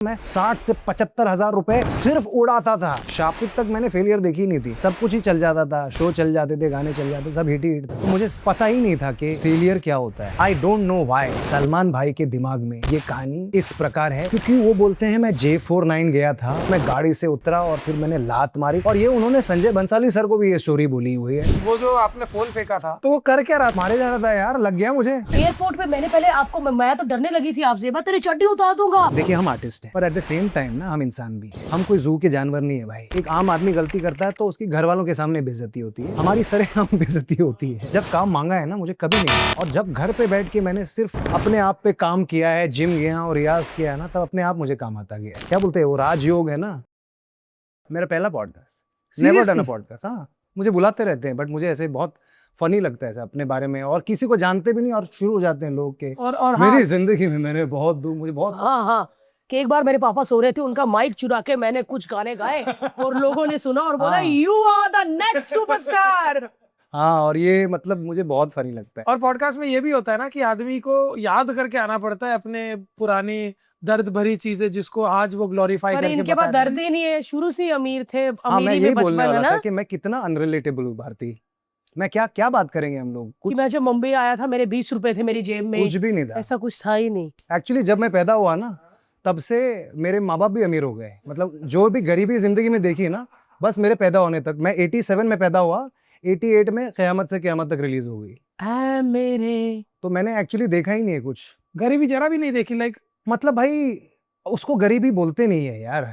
मैं 60 से 75 हजार रुपए सिर्फ उड़ाता था। शापित तक मैंने फेलियर देखी नहीं थी। सब कुछ ही चल जाता था, शो चल जाते थे, गाने चल जाते, सब हिट ही हिट था। तो मुझे पता ही नहीं था कि फेलियर क्या होता है। I don't know why Salman भाई के दिमाग में ये कहानी इस प्रकार है, क्योंकि वो बोलते हैं मैं J49 गया था, मैं गाड़ी से उतरा और फिर मैंने लात मारी, और ये उन्होंने संजय बंसाली सर को भी ये स्टोरी बोली हुई है। वो जो आपने फोन फेंका था तो वो कर क्या रहा था? मारे जा रहा था यार, लग गया मुझे। एयरपोर्ट पे मैंने पहले आपको मैं तो डरने लगी थी आपसे, मैं तेरी चड्डी उतार दूंगा। देखिए हम आर्टिस्ट हैं, पर एट द सेम टाइम ना हम इंसान भी हैं। हम कोई जू के जानवर नहीं है भाई। एक आम आदमी गलती करता है तो उसकी घर वालों के सामने बेइज्जती होती है, हमारी सरेआम बेइज्जती होती है। जब काम मांगा है ना मुझे कभी नहीं, और जब घर पे बैठ के मैंने सिर्फ अपने आप पे काम किया है, जिम गया और रियाज किया है ना, तब अपने आप मुझे काम आता गया। क्या बोलते हैं वो राजयोग है ना। मेरा पहला podcast, never done a podcast. हाँ, मुझे बुलाते रहते हैं, बट मुझे ऐसे बहुत फनी लगता है ऐसा अपने बारे में, और किसी को जानते भी नहीं और शुरू हो जाते हैं लोग के। और मेरी जिंदगी में मैंने मुझे बहुत हाँ कि एक बार मेरे पापा सो रहे थे, उनका माइक चुरा के मैंने कुछ गाने गाए और लोगों ने सुना और बोला you are the next superstar. हाँ, और ये मतलब मुझे बहुत फनी लगता है। और पॉडकास्ट में ये भी होता है ना कि आदमी को याद करके आना पड़ता है अपने पुरानी दर्द भरी चीजें जिसको आज वो ग्लोरीफाई पर करके इनके बता पास रहे दर्द ही नहीं है, शुरू से ही अमीर थे, हाँ, मैं अमीरी यही में बोलने बचपन है वाला ना। था कि मैं कितना अनरिलेटेबल हूँ भारती। मैं क्या क्या बात करेंगे हम लोग। कि कुछ मैं जब मुंबई आया था मेरे 20 रुपए थे मेरी जेब में, कुछ भी नहीं था। ऐसा कुछ था ही नहीं। एक्चुअली जब मैं पैदा हुआ ना, तब से मेरे माँ बाप भी अमीर हो गए। मतलब जो भी गरीबी जिंदगी में देखी ना, बस मेरे पैदा होने तक। मैं 87 में पैदा हुआ, 88 में क़यामत से क़यामत तक रिलीज हो गई। ऐ मेरे, तो मैंने एक्चुअली देखा ही नहीं है कुछ। गरीबी जरा भी नहीं देखी। लाइक मतलब भाई उसको गरीबी बोलते नहीं है यार,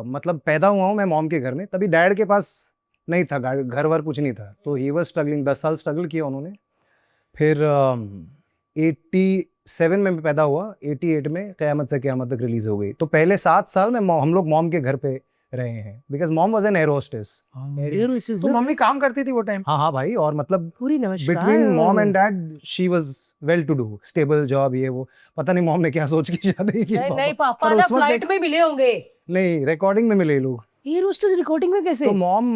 मतलब पैदा हुआ हूँ मैं मॉम के घर में, तभी डैड के पास नहीं था घर वर कुछ नहीं था, तो ही वाज स्ट्रगलिंग। 10 साल स्ट्रगल किया उन्होंने। फिर 87 में मैं पैदा हुआ, 88 में क़यामत से क़यामत तक रिलीज हो गई। तो पहले 7 साल में हम लोग मॉम के घर पे रहे हैं, because mom was an air hostess. तो मम्मी काम करती थी वो टाइम? हाँ हाँ भाई, और मतलब पूरी नमस्कार। Between mom and dad she was well to do, stable job, ये वो। पता नहीं मॉम ने क्या सोच के शादी की। नहीं पापा पर ना उस वक्त फ्लाइट में मिले होंगे। नहीं, रिकॉर्डिंग में मिले लोग। ये रोस्टर्स रिकॉर्डिंग में कैसे? तो मॉम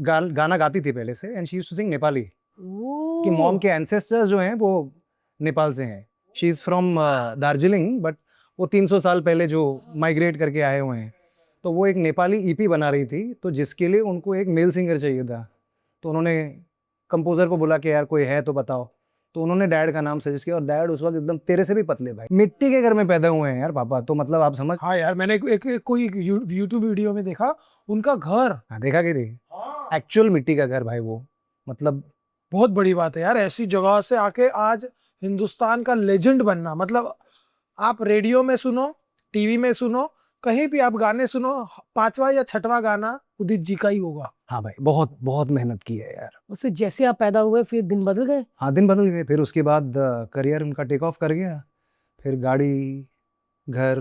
गाना गाती थी पहले से, and she used to sing Nepali. कि मॉम के एंसेस्टर्स जो हैं वो नेपाल से हैं। She is from Darjeeling, but वो 300 साल पहले जो माइग्रेट करके आए हुए हैं। तो वो एक नेपाली ईपी बना रही थी, तो जिसके लिए उनको एक मेल सिंगर चाहिए था। तो उन्होंने कंपोजर को बोला कि यार कोई है तो बताओ। तो उन्होंने डैड का नाम सजेस्ट किया, और डैड उस वक्त एकदम तेरे से भी पतले भाई, मिट्टी के घर में पैदा हुए हैं यार पापा। तो मतलब आप समझ। हाँ यार, मैंने कोई यूट्यूब वीडियो में देखा उनका घर। हाँ, देखा कि नहीं, एक्चुअल मिट्टी का घर भाई वो। मतलब बहुत बड़ी बात है यार, ऐसी जगह से आके आज हिंदुस्तान का लेजेंड बनना। मतलब आप रेडियो में सुनो, टीवी में सुनो, कहीं भी आप गाने सुनो, 5वां या 6वां गाना उदित जी का ही होगा। हाँ भाई, बहुत बहुत मेहनत की है यार। और फिर जैसे आप पैदा हुए फिर दिन बदल गए। हाँ, दिन बदल गए। फिर उसके बाद करियर उनका टेक ऑफ कर गया। फिर गाड़ी, घर,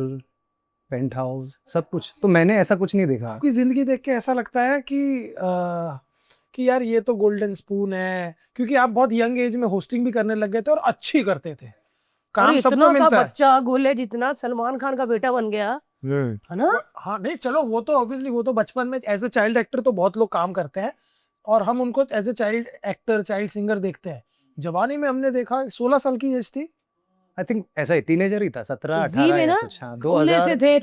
पेंट हाउस, सब कुछ। तो मैंने ऐसा कुछ नहीं देखा। आपकी जिंदगी देख के ऐसा लगता है कि यार ये तो गोल्डन स्पून है, क्योंकि आप बहुत यंग एज में होस्टिंग भी करने लग गए थे और अच्छी करते थे। काम सबको इतना सा मिलता है। बच्चा गोले जितना सलमान खान का बेटा बन गया है ना। हाँ नहीं, चलो वो तो ऑब्वियसली वो तो बचपन में एज ए चाइल्ड एक्टर तो बहुत लोग काम करते हैं, और हम उनको as a child actor, child singer देखते हैं। जवानी में हमने देखा 16 साल की एज थी। आई थिंक ऐसा ही, टीनेजर ही था, 17 जी 18 में या ना कुछ। हाँ, उनने से थे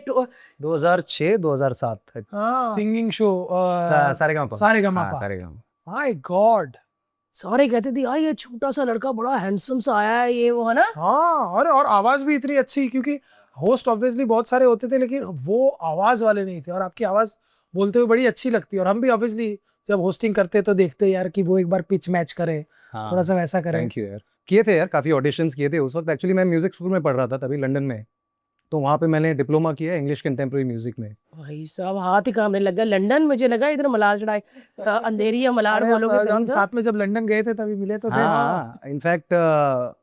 2006 2007। हाँ singing show Saregama. Saregama. Saregama. My God. सारे कहते थे यार ये छोटा सा लड़का बड़ा हैंडसम सा आया है, ये वो है ना। हाँ, और आवाज भी इतनी अच्छी, क्योंकि होस्ट ऑब्वियसली बहुत सारे होते थे लेकिन वो आवाज वाले नहीं थे, और आपकी आवाज बोलते हुए बड़ी अच्छी लगती है। और हम भी ऑब्वियसली जब होस्टिंग करते तो देखते यार कि वो एक बार पिच मैच करे, हाँ, थोड़ा सा वैसा करे। थैंक यू यार। किए थे यार, काफी ऑडिशंस किए थे उस वक्त। एक्चुअली मैं म्यूजिक स्कूल में पढ़ रहा था तभी लंदन में, तो वहाँ पे मैंने डिप्लोमा किया इंग्लिश कंटेम्प्रेरी म्यूजिक में। भाई साहब हाथ ही कामने लग गया। लंदन मुझे लगा इधर मलार चढ़ाई अंधेरी या मलार अरे बोलोगे हम कहीं था। साथ में जब लंदन गए थे तभी मिले तो थे। हाँ, इनफैक्ट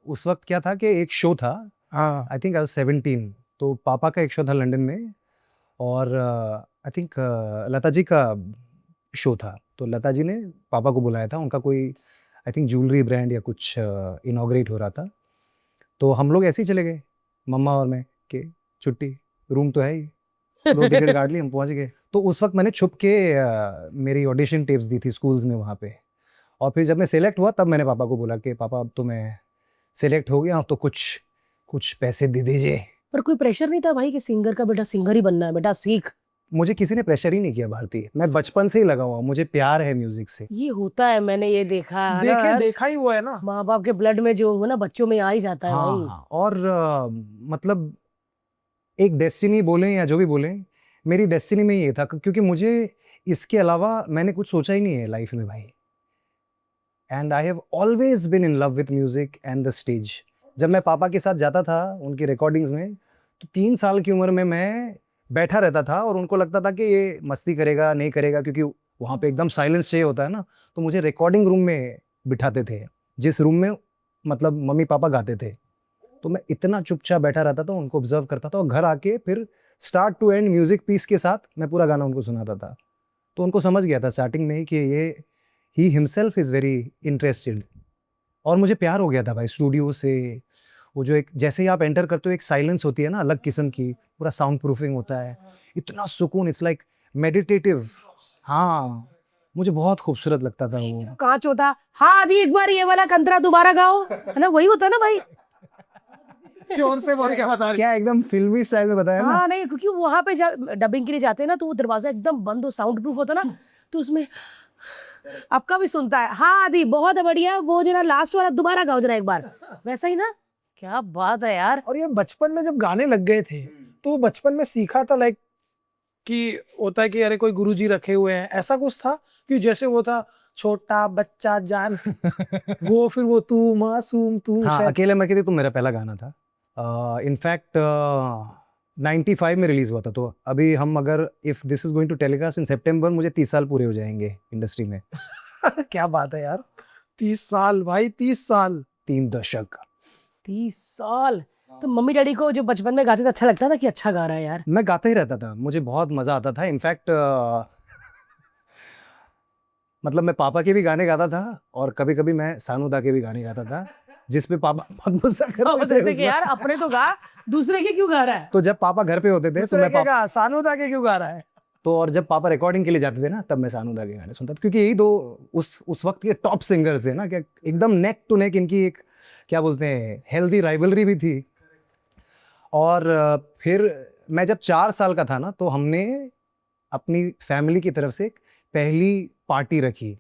उस वक्त क्या था कि एक शो था, हाँ, आई थिंक आई वाज 17। तो पापा का एक शो था लंदन में, और आई थिंक लता जी का शो था। तो लता जी ने पापा को बुलाया था, उनका कोई आई थिंक ज्वेलरी ब्रांड या कुछ इनॉग्रेट हो रहा था। तो हम लोग ऐसे ही चले गए, मम्मा और मैं, कि छुट्टी, रूम तो है ही, 2 टिकट काट ली, हम पहुंच गए। तो उस वक्त मैंने छुप के मेरी ऑडिशन टेप्स दी थी स्कूल्स में वहाँ पे। और फिर जब मैं सिलेक्ट हुआ तब मैंने पापा को बोला कि पापा अब तो मैं सिलेक्ट हो गया हूँ, तो कुछ पैसे दे दीजिए। पर कोई प्रेशर नहीं था भाई कि सिंगर का बेटा सिंगर ही बनना है, बेटा सीख? मुझे किसी ने प्रेशर ही नहीं किया भारती, मैं बचपन से ही लगा हुआ, मुझे प्यार है म्यूजिक से। ये होता है, मैंने ये देखा है ना, देखा ही वो है ना। माँ बाप के ब्लड में जो हो ना बच्चों में आ ही जाता है हाँ भाई। हाँ, और मतलब एक डेस्टिनी बोलें या जो भी बोलें, मेरी डेस्टिनी में ये था क्योंकि मुझे इसके अलावा मैंने कुछ सोचा ही नहीं है लाइफ में भाई। And I have always been in love with music and the stage. जब मैं पापा के साथ जाता था उनकी रिकॉर्डिंग्स में, तो 3 साल की उम्र में मैं बैठा रहता था और उनको लगता था कि ये मस्ती करेगा नहीं करेगा, क्योंकि वहाँ पे एकदम साइलेंस चाहिए होता है ना। तो मुझे रिकॉर्डिंग रूम में बिठाते थे, जिस रूम में मतलब मम्मी पापा गाते थे। तो मैं इतना चुपचाप बैठा रहता था, उनको ऑब्जर्व करता था और घर आके फिर start to end music piece के साथ मैं पूरा गाना उनको सुनाता था। तो उनको समझ गया था स्टार्टिंग में ही कि ये he himself is very interested. और मुझे प्यार हो गया था भाई स्टूडियो से। वो जो एक जैसे ही आप एंटर करते हो एक साइलेंस होती है ना अलग किस्म की, पूरा साउंड प्रूफिंग होता है, इतना सुकून, इट्स लाइक मेडिटेटिव। हाँ, मुझे बहुत खूबसूरत लगता था वो। कांच होता, हाँ आदि एक बार ये वाला कंतरा दोबारा गाओ, है ना, वही होता ना भाई। जोर से बोल क्या बता रही। क्या एकदम फिल्मी स्टाइल में बताया ना। हाँ नहीं, क्योंकि वहां पे डबिंग के लिए जाते हैं ना, तो वो दरवाजा एकदम बंद हो, साउंड प्रूफ होता ना, तो उसमें आपका भी सुनता है, हाँ आदि बहुत बढ़िया, वो जो ना लास्ट वाला दोबारा गाओ जरा एक बार, वैसा ही ना। क्या बात है यार। और ये बचपन में जब गाने लग गए थे तो वो बचपन में सीखा था, लाइक कि होता है कि अरे कोई गुरुजी रखे हुए हैं, ऐसा कुछ था कि जैसे वो था छोटा बच्चा जान वो फिर वो तू मासूम तू हाँ, शायद। अकेले मैं कहती तुम मेरा पहला गाना था। इनफैक्ट 95 में रिलीज हुआ था। तो अभी हम अगर if this is going to telecast in सितंबर, मुझे 30 साल पूरे हो जाएंगे इंडस्ट्री में। क्या बात है यार, 30 साल भाई, 30 साल। 3 दशक। 30 साल। तो मम्मी डैडी को जो बचपन में गाते थे अच्छा लगता था कि अच्छा गा रहा है यार? मैं गाता ही रहता था, मुझे बहुत मजा आता था। इनफैक्ट मतलब मैं पापा के भी गाने गाता था और कभी कभी मैं सानू दा के भी गाने गाता था, जिसपे पापा बहुत गुस्सा करते थे थे उस कि यार वक्त। अपने तो गा, दूसरे के क्यों गा रहा है? तो जब पापा घर पे होते थे तो दूसरे मैं के गा, सानू दा के क्यों गा रहा है? तो और जब पापा रिकॉर्डिंग के लिए जाते थे ना, तब मैं सानू दा के गाने सुनता था, क्योंकि यही दो उस वक्त के टॉप सिंगर थे ना, क्या एकदम नेक टू नेक इनकी एक क्या बोलते हैं हेल्दी राइवलरी भी थी। और फिर मैं जब 4 साल का था ना, तो हमने अपनी फैमिली की तरफ से एक पहली पार्टी रखी।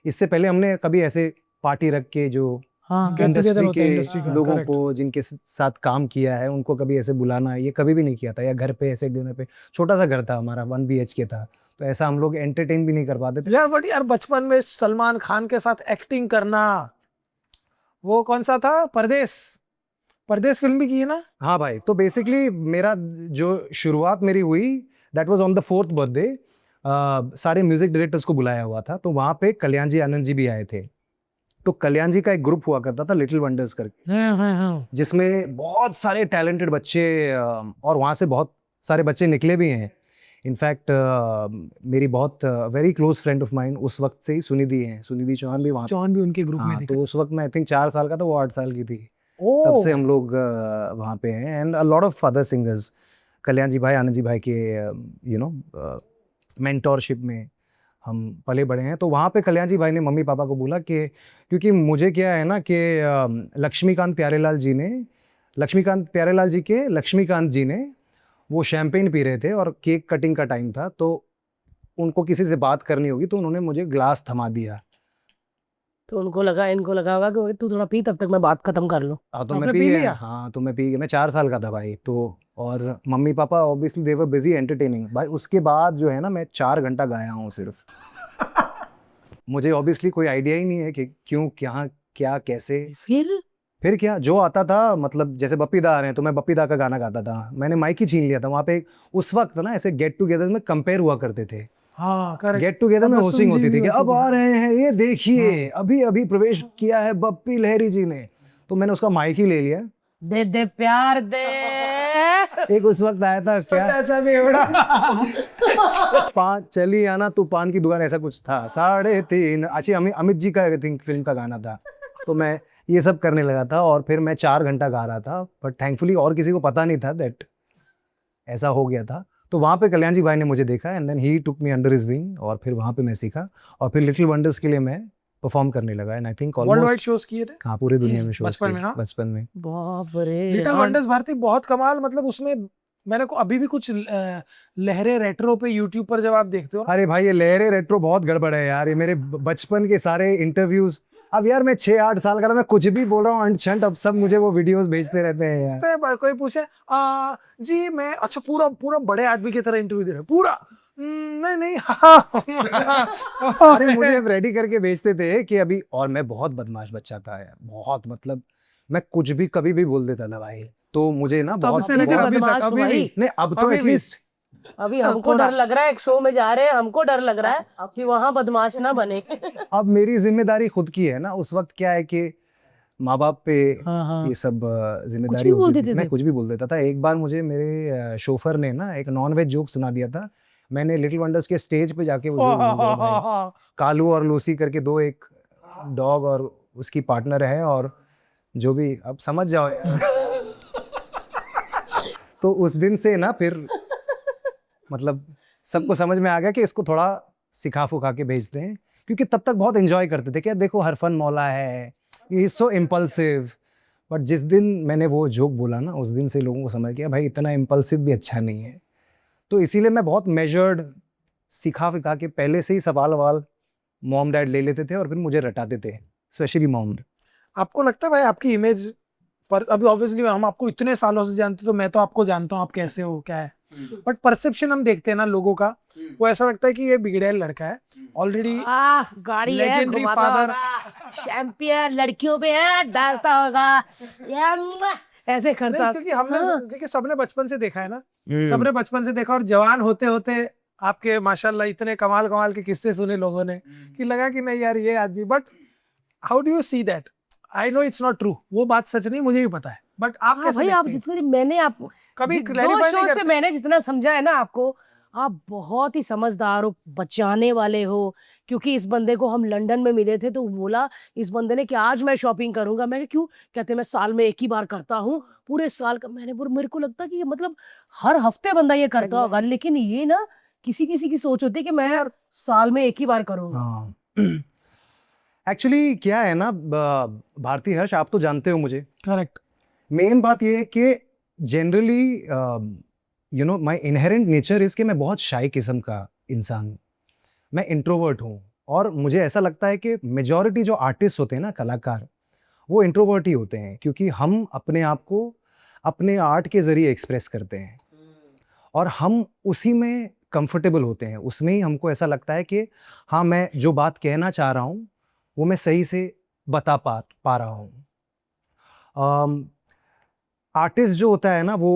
इससे पहले हमने कभी ऐसे पार्टी रख के जो हाँ, get together इंडस्ट्री होता है के industry का, लोगों correct। को जिनके साथ काम किया है उनको कभी ऐसे बुलाना, ये कभी भी नहीं किया था। या घर पे ऐसे डिनर पे, छोटा सा घर था हमारा, 1 BHK था, तो ऐसा हम लोग एंटरटेन भी नहीं कर पाते थे। यार बट यार बचपन में सलमान खान के साथ एक्टिंग करना, वो कौन सा था, परदेश, परदेश फिल्म भी की है ना? हाँ भाई, तो बेसिकली मेरा जो शुरुआत मेरी हुई, that was on the 4th birthday. सारे म्यूजिक डायरेक्टर्स को बुलाया हुआ था, तो वहाँ पे कल्याण जी आनंद जी भी आए थे। तो कल्याण जी का एक ग्रुप हुआ करता था लिटिल वंडर्स करके, जिसमें बहुत सारे टैलेंटेड बच्चे और वहाँ से बहुत सारे बच्चे निकले भी हैं। इनफैक्ट मेरी बहुत very close friend of mine उस वक्त से ही सुनिधि हैं, सुनिधि चौहान भी वहाँ। जॉन भी उनके ग्रुप में हाँ, दिखा। तो उस वक्त मैं आई थिंक 4 साल का था, वो 8 साल की थी। तब ओ से हम लोग वहाँ पे हैं। And a lot of other singers, Kalyan ji भाई आनंद जी भाई के यू नो मेंटोरशिप में हम पले बड़े हैं। तो वहाँ पे कल्याण जी भाई ने मम्मी पापा को बोला कि क्योंकि मुझे क्या है ना कि लक्ष्मीकांत प्यारेलाल जी ने वो शैम्पेन पी रहे थे और केक कटिंग का टाइम था, तो उनको किसी से बात करनी होगी, तो उन्होंने मुझे ग्लास थमा दिया। तो उनको लगा, इनको लगा होगा कि तू थोड़ा पी, तब तक मैं बात खत्म कर लूं। हाँ, तो आपने मैं पी पी लिया? गया। हाँ, तो मैं पी गया। मैं 4 साल का था भाई। तो और mummy papa obviously they were busy entertaining भाई। उसके बाद जो है ना, मैं 4 घंटा गाया हूँ सिर्फ। मुझे ऑब्वियसली कोई आइडिया ही नहीं है कि क्यों, क्या क्या कैसे। फिर क्या जो आता था, मतलब जैसे बप्पी दा आ रहे हैं तो मैं बप्पी दा का गाना गाता था। मैंने माइक ही छीन लिया था वहाँ पे। उस वक्त ना ऐसे गेट टुगेदर में कंपेयर हुआ करते थे। हाँ करेक्ट। गेट टुगेदर में होस्टिंग होती थी कि अब आ रहे। रहे हैं, ये देखिए अभी अभी प्रवेश किया है बप्पी लहरी जी ने। तो मैंने उसका माइक ही ले लिया। दे दे प्यार दे। एक उस वक्त आया था क्या, ऐसा भी बड़ा पान चली आना तू पान की दुकान, ऐसा कुछ था। 3:30 अच्छी अमित जी का आई थिंक फिल्म का गाना था। तो मैं ये सब करने लगा था और फिर मैं 4 घंटा गा रहा था। बट थैंकफुली और किसी को पता नहीं था दैट ऐसा हो गया था। तो वहाँ पे कल्याण जी भाई ने मुझे देखा and then he took me under his wing और फिर वहाँ पे मैं सीखा। और फिर लिटिल वंडर्स के लिए मैं परफॉर्म करने लगा and I think world wide almost shows किए थे हाँ पूरे दुनिया में शोज बचपन में ना? बचपन में। बाप रे लिटिल हाँ। वंडर्स भारती बहुत कमाल, मतलब उसमें मैंने को अभी भी कुछ लहरे रेट्रो पे यूट्यूब पर जब आप देखते हो, अरे भाई ये लहरे रेट्रो बहुत गड़बड़ है यार, ये मेरे बचपन के सारे इंटरव्यूज, अब यार मैं 6-8 साल का था, मैं कुछ भी बोल रहा हूँ अंट अब सब मुझे वो वीडियोस भेजते रहते हैं यार। तो कोई पूछे जी मैं अच्छा पूरा पूरा बड़े आदमी की तरह इंटरव्यू दे रहे पूरा नहीं नहीं अरे मुझे अब रेडी करके भेजते थे कि अभी, और मैं बहुत बदमाश बच्चा था यार, बहुत, मतलब मैं कुछ भी कभी भी बोल देता था भाई, तो मुझे ना तब बहुत से लेकर बहुत- अभी तक, बदमाश हो अभी भी भाई। नहीं अब तो अभी भी। एटलीस्ट अभी हमको थोड़ा। डर लग रहा है, एक शो में जा रहे हैं, हमको डर लग रहा है कि वहां बदमाश ना बने। अब मेरी जिम्मेदारी खुद की है ना, उस वक्त क्या है कि माँ बाप पे हाँ हाँ ये सब जिम्मेदारी भी बोल होती देते थी, मैं थे? कुछ भी बोल देता था। एक बार मुझे मेरे शोफर ने ना एक नॉन वेज जोक सुना दिया था, मैंने लिटिल वंडर्स के स्टेज पे जाके वो जोक बोल दिया भाई। कालू और लूसी करके दो, एक डॉग और उसकी पार्टनर है, और जो भी अब समझ जाओ यार। तो उस दिन से ना फिर मतलब सबको समझ में आ गया कि इसको थोड़ा सिखा फुका के भेजते हैं, क्योंकि तब तक बहुत एंजॉय करते थे कि देखो हरफन मौला है, ये सो इम्पल्सिव। बट जिस दिन मैंने वो जोक बोला ना, उस दिन से लोगों को समझ गया भाई इतना इम्पल्सिव भी अच्छा नहीं है। तो इसीलिए मैं बहुत मेजर्ड, सिखा फिखा के पहले से ही सवाल ववाल मॉम डैड ले लेते थे और फिर मुझे रटाते थे, स्पेशली मॉम। आपको लगता है भाई आपकी इमेज पर, अभी ऑब्वियसली हम आपको इतने सालों से जानते, तो मैं तो आपको जानता हूँ आप कैसे हो क्या है, बट परसेप्शन हम देखते हैं ना लोगों का, वो ऐसा लगता है कि ये बिगड़ैल लड़का है ऑलरेडी, गाड़ी है, Legendary घुमाता father। होगा, चैंपियन लड़कियों पे है, डालता होगा, या मुआ, ऐसे करता। क्योंकि हमने हाँ। क्योंकि सबने बचपन से देखा है ना, सबने बचपन से देखा, और जवान होते होते आपके माशाल्लाह इतने कमाल कमाल के किस्से सुने लोगों ने कि लगा कि नहीं यार ये आदमी, but how do you see that? I know it's not true, वो बात सच नहीं, मुझे भी पता है, बट आप हाँ कैसे भाई, आप देखते हैं? जितना मैंने आपको कभी दो clarify नहीं शो से करते? मैंने जितना समझा है ना आपको, आप बहुत ही समझदार हो, बचाने वाले हो। क्योंकि इस बंदे को हम लंदन में मिले थे, तो बोला इस बंदे ने कि आज मैं शॉपिंग करूंगा। मैं कहा, क्यों? कहते मैं साल में एक ही बार करता हूँ, पूरे साल का। मेरे को लगता कि ये मतलब हर हफ्ते बंदा ये करता होगा, लेकिन ये ना किसी किसी की सोच होती है कि मैं साल में एक ही बार करूंगा। हाँ एक्चुअली क्या है ना भारती हर्ष, आप तो जानते हो मुझे, करेक्ट। मेन बात ये है कि generally you know my inherent nature is कि मैं बहुत शाय किस्म का इंसान हूँ, मैं इंट्रोवर्ट हूँ। और मुझे ऐसा लगता है कि मेजॉरिटी जो आर्टिस्ट होते हैं ना, कलाकार, वो इंट्रोवर्ट ही होते हैं, क्योंकि हम अपने आप को अपने आर्ट के ज़रिए एक्सप्रेस करते हैं और हम उसी में कंफर्टेबल होते हैं, उसमें ही हमको ऐसा लगता है कि हाँ मैं जो बात कहना चाह रहा हूँ वो मैं सही से बता पा रहा हूँ। आर्टिस्ट जो होता है ना वो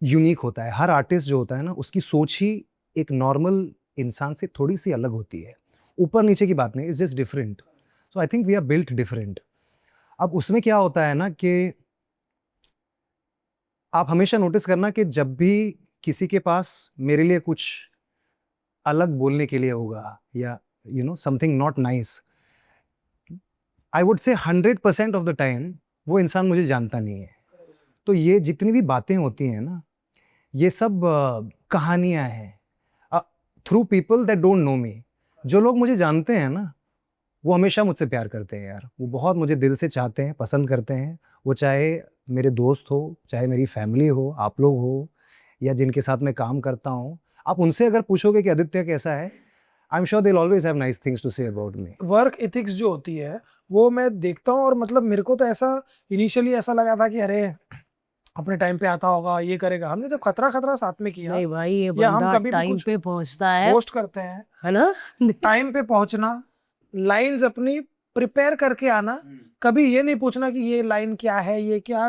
यूनिक होता है, हर आर्टिस्ट जो होता है ना उसकी सोच ही एक नॉर्मल इंसान से थोड़ी सी अलग होती है, ऊपर नीचे की बात नहीं, it's just different. So I think we are built different. अब उसमें क्या होता है ना कि आप हमेशा नोटिस करना कि जब भी किसी के पास मेरे लिए कुछ अलग बोलने के लिए होगा या you know something not nice, I would say 100% of the time वो इंसान मुझे जानता नहीं है। तो ये जितनी भी बातें होती हैं ना, ये सब कहानियां हैं through people that don't know me. जो लोग मुझे जानते हैं ना वो हमेशा मुझसे प्यार करते हैं यार, वो बहुत मुझे दिल से चाहते हैं, पसंद करते हैं। वो चाहे मेरे दोस्त हो, चाहे मेरी फैमिली हो, आप लोग हो, या जिनके साथ मैं काम करता हूँ। आप उनसे अगर पूछोगे कि आदित्य कैसा है, I am sure they will always have nice things to say about me. Work ethics जो होती है वो मैं देखता हूँ, और मतलब मेरे को तो ऐसा इनिशियली ऐसा लगा था कि अरे अपने टाइम पे आता होगा, ये करेगा। हमने तो खतरा साथ में किया। नहीं भाई, ये या हम बंदा कभी भी टाइम कुछ पे पहुंचता है पोस्ट करते हैं, है ना? टाइम पे पहुंचना, लाइंस अपनी प्रिपेयर करके आना, कभी ये नहीं पूछना कि ये लाइन क्या है, ये क्या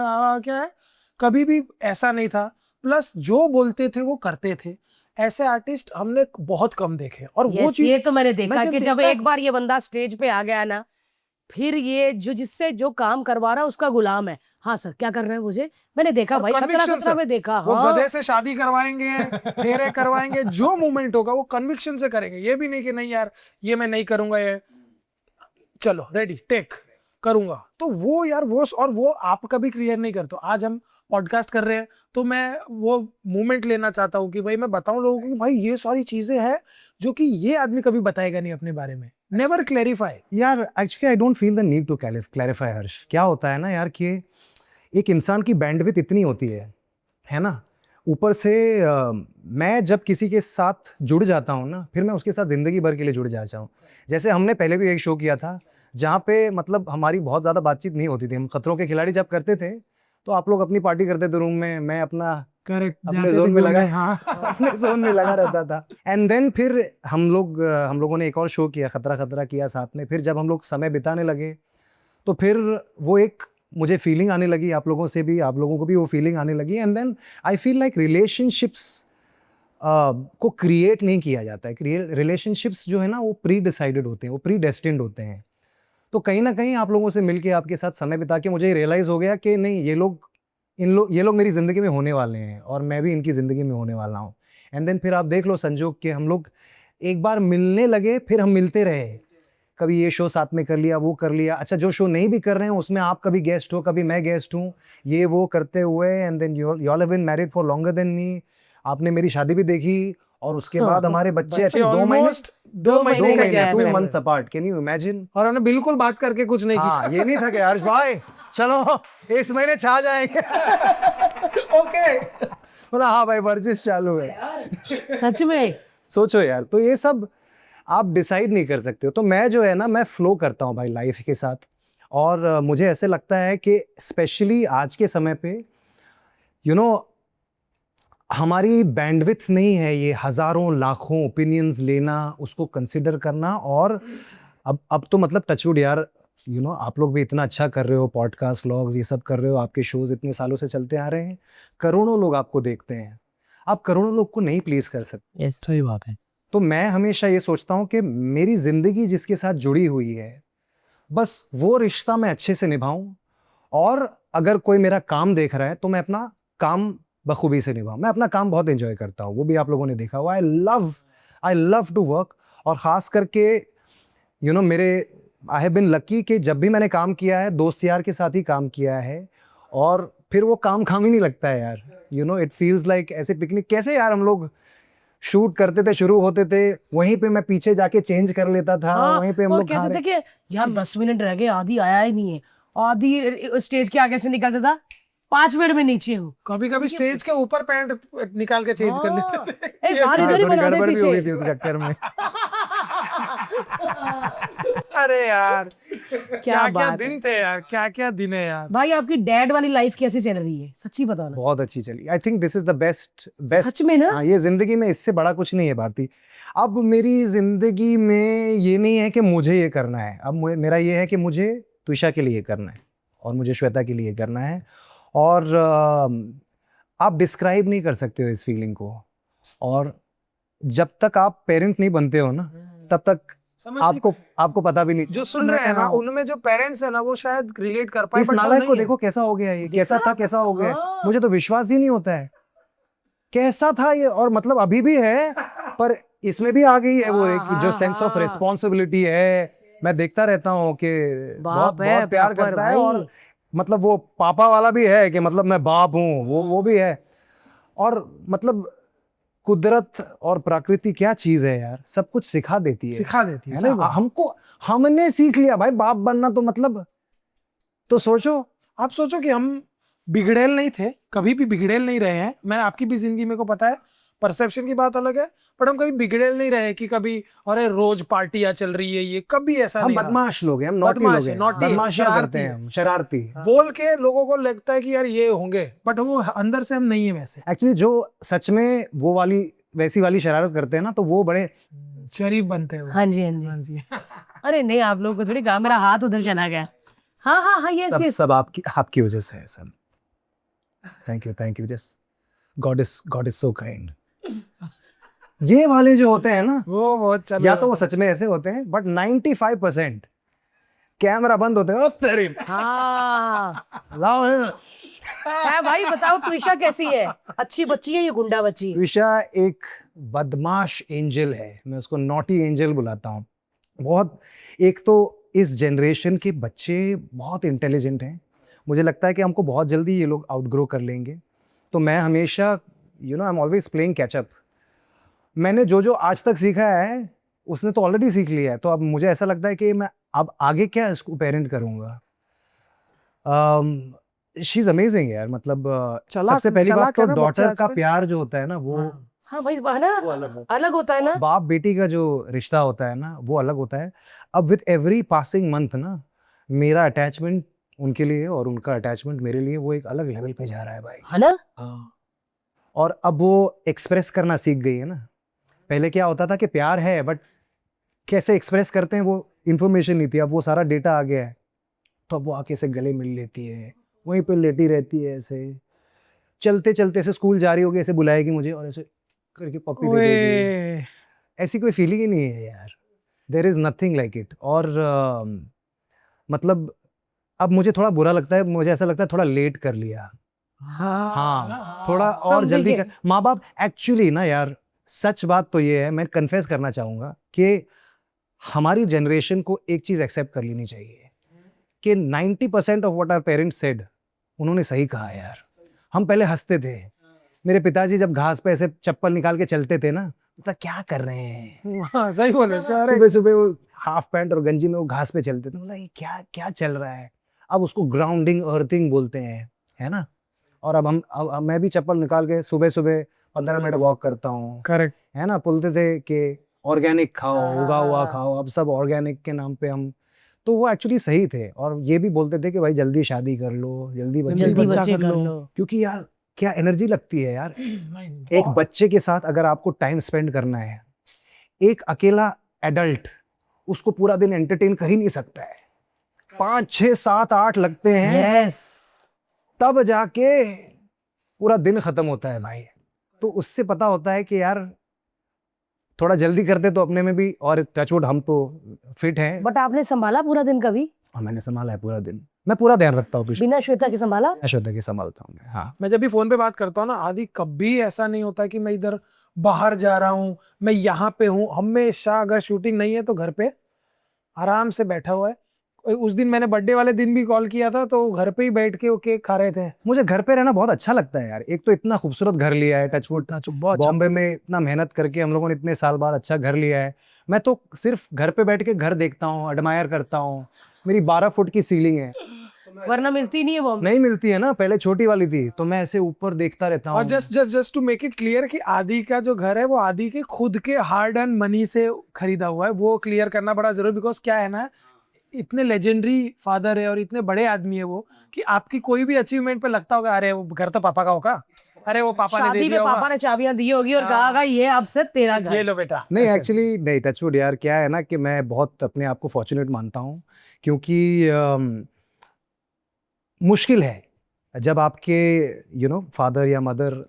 है, कभी भी ऐसा नहीं था। प्लस जो बोलते थे वो करते थे। ऐसे आर्टिस्ट हमने बहुत कम देखे, और वो Yes, चीज ये तो मैंने देखा मैं कि जब देखता- एक बार ये बंदा स्टेज पे आ गया ना, फिर ये जो जिससे जो काम करवा रहा है उसका गुलाम है। हाँ सर, क्या कर रहे हैं मुझे? मैंने देखा और भाई, conviction खतरा से। में देखा। वो हाँ। गधे से शादी करवाएंगे, फेरे करवाएंगे, जो मूवमेंट होगा वो कन्विक्शन से करेंगे। ये भी नहीं कि नहीं यार ये मैं नहीं करूंगा, ये चलो रेडी टेक करूंगा। तो वो यार वो, और वो आप कभी क्लियर नहीं करते। आज हम पॉडकास्ट कर रहे हैं तो मैं वो मोमेंट लेना चाहता हूँ कि भाई मैं बताऊं लोगों को कि भाई ये सारी चीजें हैं जो कि ये आदमी कभी बताएगा नहीं अपने बारे में. Never clarify. यार actually I don't feel the need to clarify Harsh. क्या होता है ना यार कि एक इंसान की बैंडविड्थ इतनी होती है ना. ऊपर से मैं जब किसी के साथ जुड़ जाता हूँ ना, फिर मैं उसके साथ ज़िंदगी भर के लिए जुड़ जाता हूँ. जैसे हमने पहले भी एक शो किया था जहाँ पे मतलब हमारी बहुत ज़्यादा बातचीत नहीं होती थी. हम खतरों के खिलाड़ी जब करते थे तो आप लोग अपनी पार्टी करते थे रूम में, मैं अपना करेक्ट अपने जोन में लगा. हाँ. अपने जोन में लगा रहता था. एंड देन फिर हम लोगों ने एक और शो किया, खतरा किया साथ में. फिर जब हम लोग समय बिताने लगे तो फिर वो एक मुझे फीलिंग आने लगी, आप लोगों से भी, आप लोगों को भी वो फीलिंग आने लगी. And then I feel like relationships को क्रिएट नहीं किया जाता है. रिलेशनशिप्स जो है ना वो प्री डिसाइडेड होते हैं, वो प्री डेस्टिन्ड होते हैं. तो कहीं ना कहीं आप लोगों से मिलके, आपके साथ समय बिता के मुझे रियलाइज़ हो गया कि नहीं, ये लोग मेरी ज़िंदगी में होने वाले हैं और मैं भी इनकी ज़िंदगी में होने वाला हूँ. एंड देन फिर आप देख लो संजोग के हम लोग एक बार मिलने लगे, फिर हम मिलते रहे. कभी ये शो साथ में कर लिया, वो कर लिया. अच्छा, जो शो नहीं भी कर रहे हैं उसमें आप कभी गेस्ट हो, कभी मैं गेस्ट हूँ, ये वो करते हुए. And then you all have been married for longer than me. आपने मेरी शादी भी देखी और उसके बाद हमारे बच्चे ऐसे 2 महीने ऑलमोस्ट 2 महीने का गैप 2 है. Months apart. Can you imagine? और हमने बिल्कुल बात करके कुछ नहीं किया. हाँ, ये नहीं था कि हर्ष भाई चलो इस महीने छा जाएंगे. ओके, बोला हाँ भाई वर्जिश चालू है. सच में सोचो यार, तो ये सब आप डिसाइड नहीं कर सकते हो. तो मैं जो है ना, मैं फ्लो करता हूँ भाई लाइफ के साथ. और मुझे ऐसे लगता है कि स्पेशली आज के समय पे यू नो हमारी बैंडविड्थ नहीं है ये हज़ारों लाखों ओपिनियंस लेना, उसको कंसिडर करना. और अब तो मतलब टचवुड यार, आप लोग भी इतना अच्छा कर रहे हो, पॉडकास्ट, व्लॉग्स, ये सब कर रहे हो, आपके शोज़ इतने सालों से चलते आ रहे हैं, करोड़ों लोग आपको देखते हैं. आप करोड़ों लोग को नहीं प्लीज़ कर सकते. सही बात है. तो मैं हमेशा ये सोचता हूँ कि मेरी ज़िंदगी जिसके साथ जुड़ी हुई है, बस वो रिश्ता मैं अच्छे से निभाऊं. और अगर कोई मेरा काम देख रहा है तो मैं अपना काम बखूबी से निभाऊं. मैं अपना काम बहुत एंजॉय करता हूँ, वो भी आप लोगों ने देखा हुआ. I love to work. और ख़ास करके आई हैव बीन लकी कि जब भी मैंने काम किया है दोस्त यार के साथ ही काम किया है. और फिर वो काम ही नहीं लगता है यार. इट फील्स लाइक ऐसे पिकनिक. कैसे यार हम लोग शूट करते थे, शुरू होते थे, वहीं पे मैं पीछे जाके चेंज कर लेता था. वहीं पे हम लोग खा कहते थे रहे. कि यार 10 मिनट रह गए, आदि आया ही नहीं है. आदि स्टेज के आगे से निकलता था, 5 मिनट में नीचे हूँ. कभी कभी स्टेज के ऊपर पैंट निकाल के चेंज कर लेते थे. एक बार इधर ही थोड़ी बना गड़बड़ दे भी हो गई थी पीछे. उस चक्कर में. अरे यार क्या क्या बात दिन थे यार, क्या दिन है यार. भाई आपकी डैड वाली लाइफ कैसे चल रही है, सच्ची बताना. बहुत अच्छी चली. I think this is the best. सच में ना? हाँ, ये जिंदगी में इससे बड़ा कुछ नहीं है भारती. अब मेरी जिंदगी में ये नहीं है कि मुझे ये करना है. अब मेरा ये है कि मुझे त्विषा के लिए करना है और मुझे श्वेता के लिए करना है. और आप डिस्क्राइब नहीं कर सकते हो इस फीलिंग को. और जब तक आप पेरेंट नहीं बनते हो ना, तब तक आपको पता भी नहीं. जो सुन रहे हैं ना, उनमें जो पेरेंट्स है ना, वो शायद रिलेट कर पाए. इस नालायक को देखो कैसा हो गया, ये कैसा था कैसा हो गया. हाँ। मुझे तो विश्वास ही नहीं होता है कैसा था ये. और मतलब अभी भी है, पर इसमें भी आ गई है वो एक जो सेंस ऑफ रिस्पॉन्सिबिलिटी है. मैं देखता रहता हूँ कि बहुत बहुत प्यार करता है. और मतलब वो पापा वाला भी है कि मतलब मैं बाप हूँ, वो भी है. और मतलब कुदरत और प्रकृति क्या चीज है यार, सब कुछ सिखा देती है ना. हमने सीख लिया भाई बाप बनना. तो मतलब तो सोचो, आप सोचो कि हम बिगड़ेल नहीं थे, कभी भी बिगड़ेल नहीं रहे हैं. मैं आपकी भी जिंदगी मेरे को पता है, परसेप्शन की बात अलग है, पर हम कभी बिगड़ेल नहीं रहे कि कभी अरे रोज पार्टियां चल रही है, ये कभी ऐसा हम नहीं. बदमाश लोग हैं, हम नॉटी लोग हैं, बदमाशियां करते हैं, हम शरारती. बोल के लोगों को लगता है कि यार ये होंगे, बट वो अंदर से हम नहीं है वैसे. एक्चुअली जो सच में वो वाली वैसी वाली शरारत करते हैं ना, तो वो बड़े शरीफ बनते हैं. हाँ जी, हाँ जी. अरे नहीं, आप लोगों को थोड़ी कहा, मेरा हाथ उधर चला गया. हाँ, यस. सब आपकी वजह से है सब. Thank you. Just God is so kind. ये वाले जो होते हैं ना, वो बहुत चल, या तो वो सच में ऐसे होते हैं, बट 95% कैमरा बंद होते हैं. तेरी हाँ लाओ. है भाई, बताओ त्विषा कैसी है, अच्छी बच्ची है ये गुंडा बच्ची? त्विषा एक बदमाश एंजल है. मैं उसको नॉटी एंजल बुलाता हूँ. बहुत. एक तो इस जनरेशन के बच्चे बहुत इंटेलिजेंट हैं. मुझे लगता है कि हमको बहुत जल्दी ये लोग आउटग्रो कर लेंगे। तो मैं हमेशा I am always playing catch up. मैंने जो जो आज तक सीखा है उसने तो ऑलरेडी सीख लिया है, तो अब मुझे ऐसा लगता है कि मैं अब आगे क्या इसको पेरेंट करूँगा। शी इज़ अमेजिंग यार, मतलब सबसे पहली बात तो डॉटर का प्यार जो होता है ना वो हाँ भाई, है ना, अलग होता है ना। बाप बेटी का जो रिश्ता होता है ना वो अलग होता है। अब विद एवरी पासिंग मंथ ना मेरा अटैचमेंट उनके लिए और उनका अटैचमेंट मेरे लिए वो एक अलग लेवल पे जा रहा है भाई। है ना। हाँ, और अब वो एक्सप्रेस करना सीख गई है ना। पहले क्या होता था कि प्यार है बट कैसे एक्सप्रेस करते हैं वो इन्फॉर्मेशन नहीं थी, अब वो सारा डेटा आ गया है। तो अब वो आके से गले मिल लेती है, वहीं पे लेटी रहती है, ऐसे चलते चलते ऐसे स्कूल जा रही होगी, ऐसे बुलाएगी मुझे और ऐसे करके पप्पी दे देगी। ऐसी कोई फीलिंग ही नहीं है यार, there is nothing like it. और मतलब अब मुझे थोड़ा बुरा लगता है, मुझे ऐसा लगता है थोड़ा लेट कर लिया। हाँ, थोड़ा और जल्दी कर। माँ बाप एक्चुअली ना यार, सच बात तो ये है, मैं कन्फेस करना चाहूँगा कि हमारी जनरेशन को एक चीज़ एक्सेप्ट कर लेनी चाहिए कि 90% of what our parents said उन्होंने सही कहा यार। हम पहले हंसते थे, मेरे पिताजी जब घास पे ऐसे चप्पल निकाल के चलते थे ना, मतलब क्या कर रहे हैं, सही बोले। सुबह सुबह वो हाफ पैंट और गंजी में वो घास पे चलते थे, मतलब ये क्या क्या चल रहा है। अब उसको ग्राउंडिंग अर्थिंग बोलते हैं, है ना। और अब मैं भी चप्पल निकाल के सुबह सुबह 15 मिनट वॉक करता हूँ, करेक्ट है ना। बोलते थे कि ऑर्गेनिक खाओ, उगा हुआ खाओ, अब सब ऑर्गेनिक के नाम पे हम, तो वो एक्चुअली सही थे। और ये भी बोलते थे कि भाई जल्दी शादी कर लो, जल्दी जल्दी बच्चा बच्चे कर कर लो, लो। क्योंकि यार क्या एनर्जी लगती है यार एक बच्चे के साथ। अगर आपको टाइम स्पेंड करना है, एक अकेला एडल्ट उसको पूरा दिन एंटरटेन कर ही नहीं सकता है, 5 6 7 8 लगते हैं यस। तब जाके पूरा दिन खत्म होता है भाई। तो उससे पता होता है कि यार थोड़ा जल्दी करते तो अपने में भी, और टचवुड हम तो फिट हैं। बट आपने संभाला पूरा दिन कभी? और मैंने संभाला है पूरा दिन, मैं पूरा ध्यान रखता हूँ, बिना श्वेता के संभाला? श्रद्धा के संभालता हूँ मैं। हाँ, मैं जब भी फोन पे बात करता हूँ ना आदि, कभी ऐसा नहीं होता कि मैं इधर बाहर जा रहा हूँ, मैं यहाँ पे हूँ। हमेशा अगर शूटिंग नहीं है तो घर पे आराम से बैठा हुआ है। उस दिन मैंने बर्थडे वाले दिन भी कॉल किया था तो घर पे ही बैठ के वो केक खा रहे थे। मुझे घर पे रहना बहुत अच्छा लगता है यार। एक तो इतना खूबसूरत घर लिया है, टचवुड बहुत बॉम्बे में इतना मेहनत करके हम लोगों ने इतने साल बाद अच्छा घर लिया है। मैं तो सिर्फ घर पे बैठ के घर देखता हूँ, एडमायर करता हूँ। मेरी 12 फुट की सीलिंग है, वरना मिलती नहीं है वो। नहीं मिलती है ना, पहले छोटी वाली थी, तो मैं ऐसे ऊपर देखता रहता और हूँ। Just to make it clear कि आदि का जो घर है वो आदि के खुद के हार्ड अर्न मनी से खरीदा हुआ है, वो क्लियर करना बड़ा जरूरी। बिकॉज क्या है ना, इतने लेजेंडरी फादर है और इतने बड़े आदमी है वो, कि आपकी कोई भी अचीवमेंट पे लगता होगा अरे वो घर तो पापा का होगा, अरे वो पापा ने दे शादी दिया में होगा, पापा ने चाबियां दी होगी और कहा ये अब से तेरा घर। ये लो बेटा। नहीं ऐसे। एक्चुअली नहीं, टचवुड यार क्या है ना कि मैं बहुत अपने आप को फॉर्चुनेट मानता हूँ, क्योंकि मुश्किल है जब आपके फादर या मदर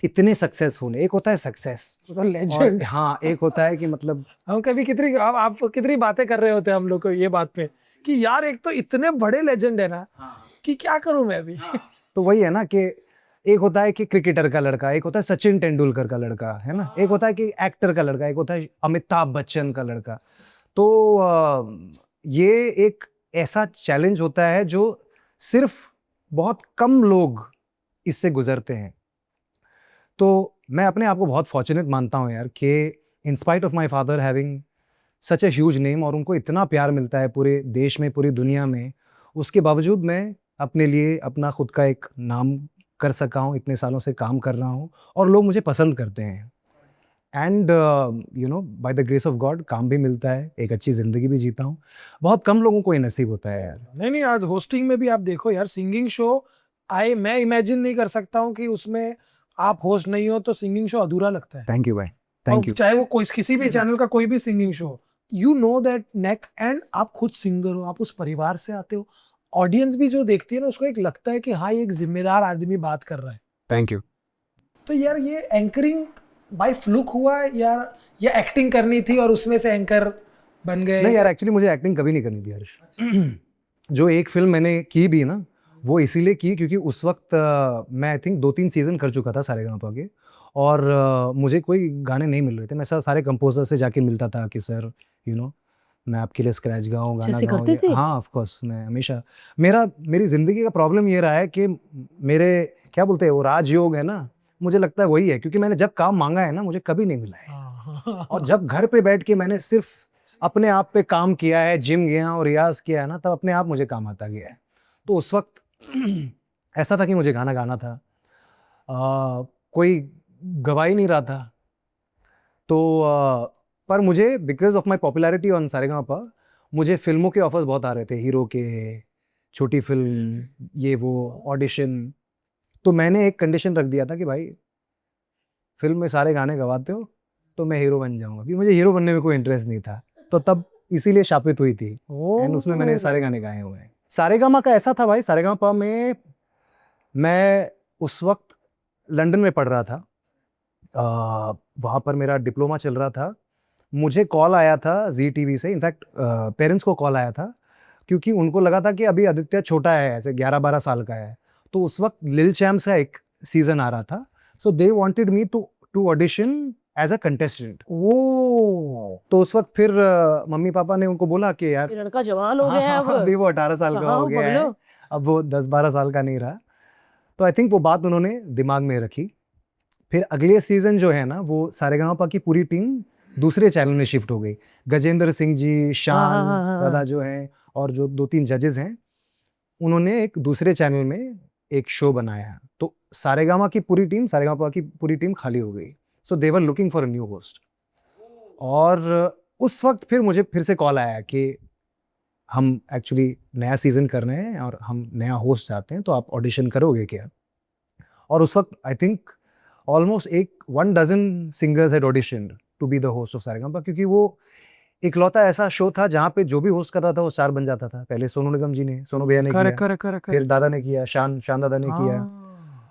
इतने सक्सेसफुल है। एक होता है सक्सेस, वो तो लेजेंड। हाँ, एक होता है कि मतलब हम कभी कितनी आप कितनी बातें कर रहे होते हैं हम लोग को ये बात पे कि यार एक तो इतने बड़े लेजेंड है ना कि क्या करूं मैं अभी। तो वही है ना कि एक होता है कि क्रिकेटर का लड़का, एक होता है सचिन तेंदुलकर का लड़का, है ना। एक होता है कि एक्टर का लड़का, एक होता है अमिताभ बच्चन का लड़का। तो ये एक ऐसा चैलेंज होता है जो सिर्फ बहुत कम लोग इससे गुजरते हैं। तो मैं अपने आप को बहुत फॉर्चुनेट मानता हूँ यार कि in spite of my father having such a huge name, और उनको इतना प्यार मिलता है पूरे देश में, पूरी दुनिया में, उसके बावजूद मैं अपने लिए अपना खुद का एक नाम कर सका हूँ, इतने सालों से काम कर रहा हूँ और लोग मुझे पसंद करते हैं। And bye the grace of God काम भी मिलता है, एक अच्छी ज़िंदगी भी जीता हूँ। बहुत कम लोगों को ये नसीब होता है यार। नहीं आज होस्टिंग में भी आप देखो यार, सिंगिंग शो मैं इमेजिन नहीं कर सकता हूँ कि उसमें आप होस्ट नहीं हो तो सिंगिंग शो अधूरा लगता है। थैंक यू भाई, थैंक यू। चाहे वो कोई किसी भी चैनल का कोई भी singing show, you know that neck, and आप खुद सिंगर हो, आप उस परिवार से आते हो। ऑडियंस भी जो देखती है ना उसको एक लगता है कि हाँ ये एक जिम्मेदार आदमी बात कर रहा है। Thank you. तो यार ये एंकरिंग बाय फ्लूक हुआ यार, या एक्टिंग करनी थी और उसमें से एंकर बन गए? नहीं यार, एक्चुअली मुझे एक्टिंग कभी नहीं करनी थी हर्ष। जो एक फिल्म मैंने की भी ना, वो इसीलिए की क्योंकि उस वक्त मैं आई थिंक 2-3 सीजन कर चुका था सारेगामा के, और मुझे कोई गाने नहीं मिल रहे थे। मैं सारे कंपोजर से जाके मिलता था कि सर मैं आपके लिए स्क्रैच गाऊँ, गाना ऐसे गाऊँ। करते थे? हाँ, ऑफ कोर्स मैं हमेशा मेरी ज़िंदगी का प्रॉब्लम ये रहा है कि मेरे क्या बोलते हैं वो राजयोग है ना, मुझे लगता है वही है, क्योंकि मैंने जब काम माँगा है ना मुझे कभी नहीं मिला है। और जब घर पे बैठ के मैंने सिर्फ अपने आप पे काम किया है, जिम गया और रियाज़ किया है ना, तब अपने आप मुझे काम आता गया है। तो उस वक़्त ऐसा था कि मुझे गाना गाना था। कोई गवा ही नहीं रहा था। तो पर मुझे because of my popularity on Sa Re Ga Ma Pa मुझे फ़िल्मों के ऑफ़र्स बहुत आ रहे थे, हीरो के, छोटी फ़िल्म, ये वो, ऑडिशन। तो मैंने एक कंडीशन रख दिया था कि भाई फ़िल्म में सारे गाने गवाते हो, तो मैं हीरो बन जाऊँगा, क्योंकि मुझे हीरो बनने में कोई इंटरेस्ट नहीं था। तो तब इसीलिए शापित हुई थी एंड उसमें मैंने सारे गाने गाए हुए हैं। सारेगामा का ऐसा था भाई, सारेगामापा में मैं उस वक़्त लंदन में पढ़ रहा था। वहाँ पर मेरा डिप्लोमा चल रहा था। मुझे कॉल आया था ज़ी टीवी से, इनफैक्ट पेरेंट्स को कॉल आया था, क्योंकि उनको लगा था कि अभी आदित्य छोटा है, ऐसे 11-12 साल का है। तो उस वक़्त लिल चैम्प्स का एक सीज़न आ रहा था। So they wanted me to audition as a contestant. Oh! तो उस वक़्त फिर मम्मी-पापा ने उनको बोला कि यार ये लड़का जवान हो हाँ, गया है हाँ, अब। अभी वो 18 साल का कहाँ हो हो गया है। पगलो? अब वो 10-12 साल का नहीं रहा। तो आई थिंक वो बात उन्होंने दिमाग में रखी। फिर अगले सीज़न जो है ना, वो सारेगामापा की पूरी टीम दूसरे चैनल में शिफ्ट हो गई। गजेंद्र सिंह जी, शान हाँ। दादा जो हैं और जो 2-3 जजेस हैं, उन्होंने एक दूसरे चैनल में एक शो बनाया। तो सारेगामापा की पूरी टीम खाली हो गई। So they were looking for a new host. और उस वक़्त फिर मुझे फिर से कॉल आया कि हम एक्चुअली नया सीज़न कर रहे हैं और हम नया होस्ट चाहते हैं, तो आप ऑडिशन करोगे क्या? और उस वक़्त I think almost 1 dozen singers had auditioned to be the host of Sa Re Ga Ma Pa, क्योंकि वो इकलौता ऐसा शो था जहाँ पे जो भी होस्ट करता था वो स्टार बन जाता था। पहले सोनू निगम जी ने, सोनू भैया ने किया, फिर दादा ने किया, शान दादा ने किया,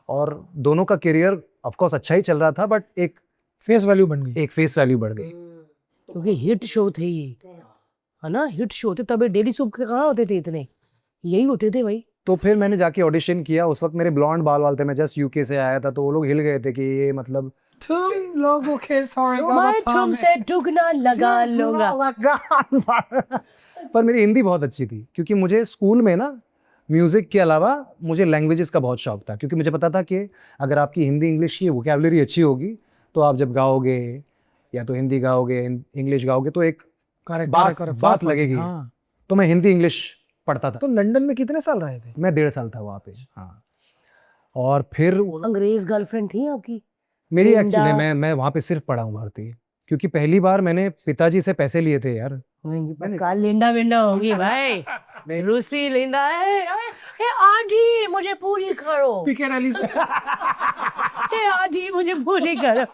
और दोनों का करियर ऑफ कोर्स अच्छा ही चल रहा था, बट एक फेस वैल्यू बन गई। फेस वैल्यू बढ़ गई। क्योंकि हिट शो थे ये, है ना, हिट शो थे। तभी डेली सूप के कहाँ होते थे इतने, यही होते थे भाई। तो फिर मैंने जाके ऑडिशन किया। उस वक्त मेरे ब्लॉन्ड बाल वाल थे, मैं जस्ट यूके से आया था, तो वो लोग हिल गए थे कि ये मतलब तुम लोगों के मैं सारेगामापा में तुमसे दुगना लगा लूंगा। पर मेरी हिंदी बहुत अच्छी थी, क्योंकि मुझे स्कूल में ना म्यूज़िक के अलावा मुझे लैंग्वेजेस का बहुत शौक था, क्योंकि मुझे पता था कि अगर आपकी हिंदी इंग्लिश की वोकैबुलरी अच्छी होगी तो आप जब गाओगे या तो हिंदी गाओगे, इंग्लिश गाओगे, तो एक बात लगेगी। हाँ। तो मैं हिंदी इंग्लिश पढ़ता था। तो लंदन में कितने साल रहे थे? मैं 1.5 साल था वहाँ पे। हाँ, और फिर अंग्रेज गर्लफ्रेंड थी आपकी? मेरी लिंडा। एक्चुअली मैं वहाँ पे सिर्फ पढ़ा हूँ भारतीय, क्योंकि पहली बार मैंने पिताजी से पैसे लिए थे यार। पक्का लिंडा विंडा होगी भाई। रूसी लिंडा है। ए आंटी मुझे पूरी करो। पिकेट एली से ए आंटी मुझे पूरी करो।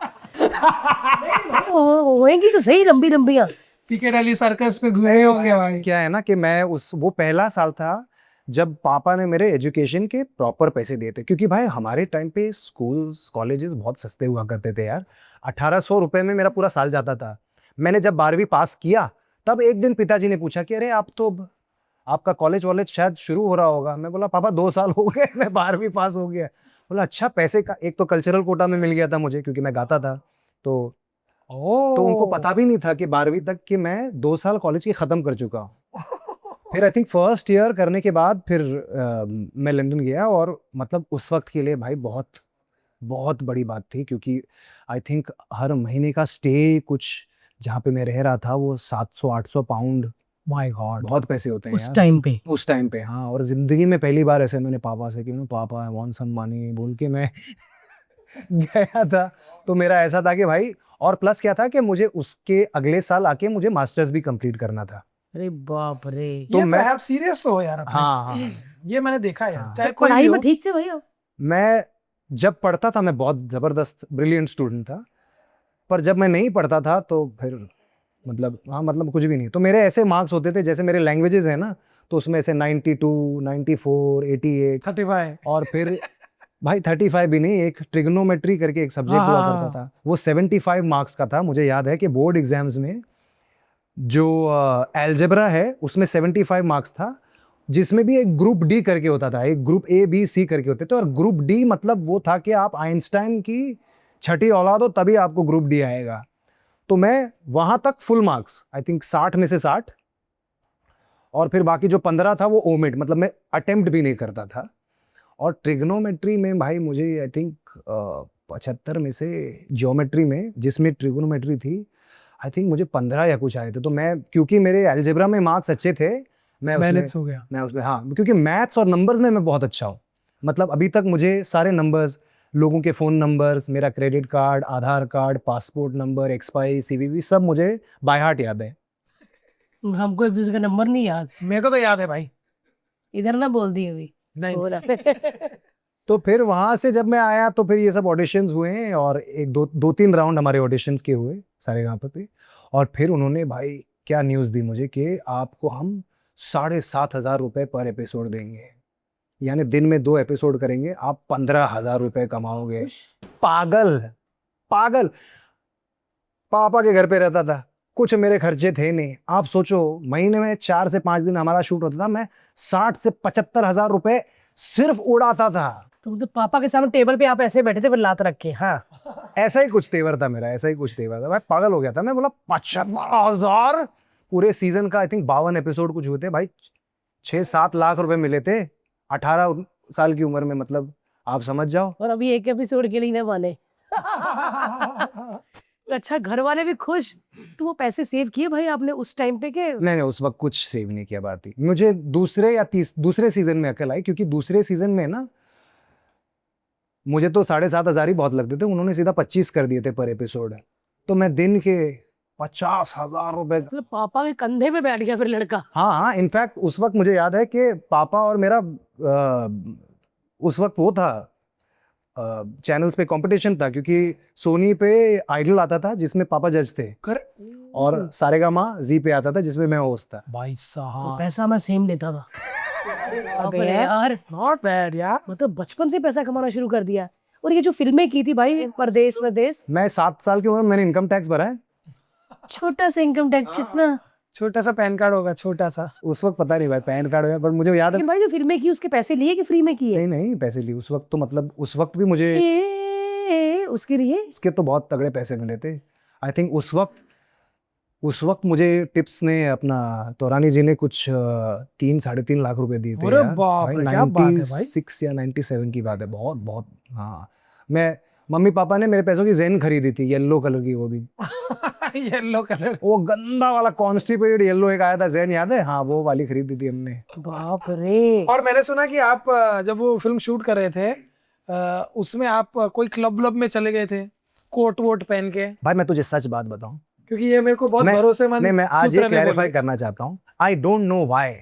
होएंगी तो सही लंबी लंबियां। पिकेट एली सर्कस पे घूमे होंगे भाई। क्या है ना कि मैं वो पहला साल था जब पापा ने मेरे एजुकेशन के प्रॉपर पैसे दिए थे, क्योंकि भाई हमारे टाइम पे स्कूल्स कॉलेजेस बहुत सस्ते हुआ करते थे यार। 1800 रुपए में मेरा पूरा साल जाता था। मैंने जब 12वीं पास किया तब एक दिन पिताजी ने पूछा कि अरे आप तो आपका कॉलेज वॉलेज शायद शुरू हो रहा होगा। मैं बोला पापा 2 साल हो गए, मैं 12वीं पास हो गया। बोला अच्छा, पैसे का एक तो कल्चरल कोटा में मिल गया था मुझे, क्योंकि मैं गाता था। तो उनको पता भी नहीं था कि 12वीं तक कि मैं 2 साल कॉलेज के ख़त्म कर चुका हूँ। फिर आई थिंक फर्स्ट ईयर करने के बाद फिर मैं लंदन गया, और मतलब उस वक्त के लिए भाई बहुत बहुत बड़ी बात थी, क्योंकि आई थिंक हर महीने का स्टे कुछ जहाँ पे मैं रह रहा था वो 700-800 पाउंड। माय गॉड, बहुत पैसे होते हैं उस यार टाइम पे। उस टाइम पे। हाँ, और ज़िंदगी में पहली बार ऐसे मैंने पापा से कि पापा आई वांट सम मनी बोल के मैं गया था। तो मेरा ऐसा था कि भाई, और प्लस क्या था कि मुझे उसके अगले साल आके मुझे मास्टर्स भी कंप्लीट करना था। अरे बाप रे। तो ये मैं आप सीरियस तो हो यार अपने। हाँ, ये मैंने देखा यार, हाँ। चाहे कोई पढ़ाई भी में हो। ठीक थे भाई आप? मैं जब पढ़ता था मैं बहुत ज़बरदस्त ब्रिलियंट स्टूडेंट था, पर जब मैं नहीं पढ़ता था तो फिर मतलब कुछ भी नहीं। तो मेरे ऐसे मार्क्स होते थे, जैसे मेरे लैंग्वेजेस है ना, तो उसमें से 92, 94, 88, 35। और फिर भाई 35 भी नहीं, एक ट्रिग्नोमेट्री करके एक सब्जेक्ट हुआ करता था, वो 75 मार्क्स का था। मुझे याद है कि बोर्ड एग्जाम्स में जो एल्जेब्रा है उसमें 75 मार्क्स था, जिसमें भी एक ग्रुप डी करके होता था, एक ग्रुप ए बी सी करके होते थे। और ग्रुप डी मतलब वो था कि आप आइंस्टाइन की छठी औलाद हो तभी आपको ग्रुप डी आएगा। तो मैं वहाँ तक फुल मार्क्स, आई थिंक 60 में से 60, और फिर बाकी जो 15 था वो ओमिट, मतलब मैं अटेम्प्ट भी नहीं करता था। और ट्रिग्नोमेट्री में भाई मुझे आई थिंक 75 में से ज्योमेट्री में, जिसमें ट्रिग्नोमेट्री थी, आई थिंक मुझे 15 या कुछ आए थे। तो मैं, क्योंकि मेरे अलजेब्रा में मार्क्स अच्छे थे, बैलेंस हो गया। मैं उसमें, हाँ, क्योंकि मैथ्स और नंबर्स में मैं बहुत अच्छा हूँ। मतलब अभी तक मुझे सारे नंबर्स, लोगों के फ़ोन नंबर्स, मेरा credit card, Aadhaar card, passport number, expiry, CVV, सब मुझे बाय हार्ट याद है। हमको एक दूसरे का नंबर नहीं याद, मेरे को तो याद है भाई। इधर ना बोल दी अभी। नहीं बोला। तो फिर वहाँ से जब मैं आया तो फिर ये सब ऑडिशंस हुए, और एक दो तीन राउंड हमारे ऑडिशंस के हुए सारेगामा पे। और फिर उन्होंने भाई क्या न्यूज़ दी मुझे कि आपको हम 7,500 रुपये पर एपिसोड देंगे, यानी दिन में 2 एपिसोड करेंगे, आप 15,000 रुपये कमाओगे। पागल पागल। पापा के घर पे रहता था, कुछ मेरे खर्चे थे नहीं। आप सोचो, महीने में 4 से 5 दिन हमारा शूट होता था, मैं 60 से 75,000 रुपए सिर्फ उड़ाता था। तुम तो पापा के सामने टेबल पे आप ऐसे बैठे थे, फिर लात रख के। हाँ, ऐसा ही कुछ तेवर था मेरा, ऐसा ही कुछ तेवर था। मैं पागल हो गया था। मैं बोला 75,000 पूरे सीजन का, आई थिंक 52 एपिसोड कुछ हुए थे भाई, 6-7 लाख रुपए मिले थे 18 साल की उम्र में। मतलब आप समझ जाओ। और अभी एक एपिसोड के लिए ना बने। अच्छा, घर वाले भी खुश। तो वो पैसे सेव किए भाई आपने उस टाइम पे के? नहीं, उस वक्त कुछ सेव नहीं किया भारती। मुझे दूसरे सीजन में अकल आई, क्योंकि दूसरे सीजन में ना मुझे तो 7,500 ही बहुत लगते थे, उन्होंने सीधा 25 कर दिए थे पर एपिसोड। तो मैं दिन के 50,000 रुपए। मतलब पापा के कंधे पे बैठ गया फिर लड़का। हाँ, इनफैक्ट उस वक्त मुझे याद है कि पापा और मेरा उस वक्त वो था, चैनल्स पे कंपटीशन था, क्योंकि सोनी पे आइडल आता था जिसमें पापा जज थे, और सारेगामा जी पे आता था जिसमें मैं होस्ट था। भाई साहब, पैसा मैं सेम लेता था। बाप रे यार, नॉट बैड यार। मतलब बचपन से पैसा कमाना शुरू कर दिया। और ये जो फिल्में की थी भाई, परदेश परदेश, मैं 7 साल की उम्र में मैंने इनकम टैक्स भरा है। छोटा सा इनकम टैक्स कितना? छोटा सा पैन कार्ड होगा, छोटा सा। उस वक्त पता नहीं भाई पैन कार्ड है, पर मुझे याद है। लेकिन भाई जो फिल्में की उसके पैसे लिए कि फ्री में किए? नहीं, पैसे लिए उस वक्त। तो मतलब उस वक्त भी मुझे उसके लिए उसके तो बहुत तगड़े पैसे मिले थे। आई थिंक उस वक्त मुझे टिप्स ने अपना, तौरानी जी ने कुछ 3-3.5 लाख रुपए दिए थे अरे यार। बाप भाई रे, क्या बात है भाई। 96 या 97 की बात है, बहुत बहुत। हाँ, मैं, मम्मी पापा ने मेरे पैसों की जेन खरीदी थी, येलो कलर की, वो भी येलो कलर। वो गंदा वाला कॉन्स्टिपेटेड येलो एक आया था, जेन याद है? हाँ, वो वाली खरीदी थी हमने। बाप रे। और मैंने सुना कि आप जब वो फिल्म शूट कर रहे थे, उसमें आप कोई क्लब में चले गए थे, कोट वोट पहन के। भाई मैं तुझे सच बात बताऊं, क्योंकि ये मेरे को बहुत भरोसेमंद मैं आज सूत्र ये ने क्लैरिफाई बोले। करना चाहता हूँ। I don't know why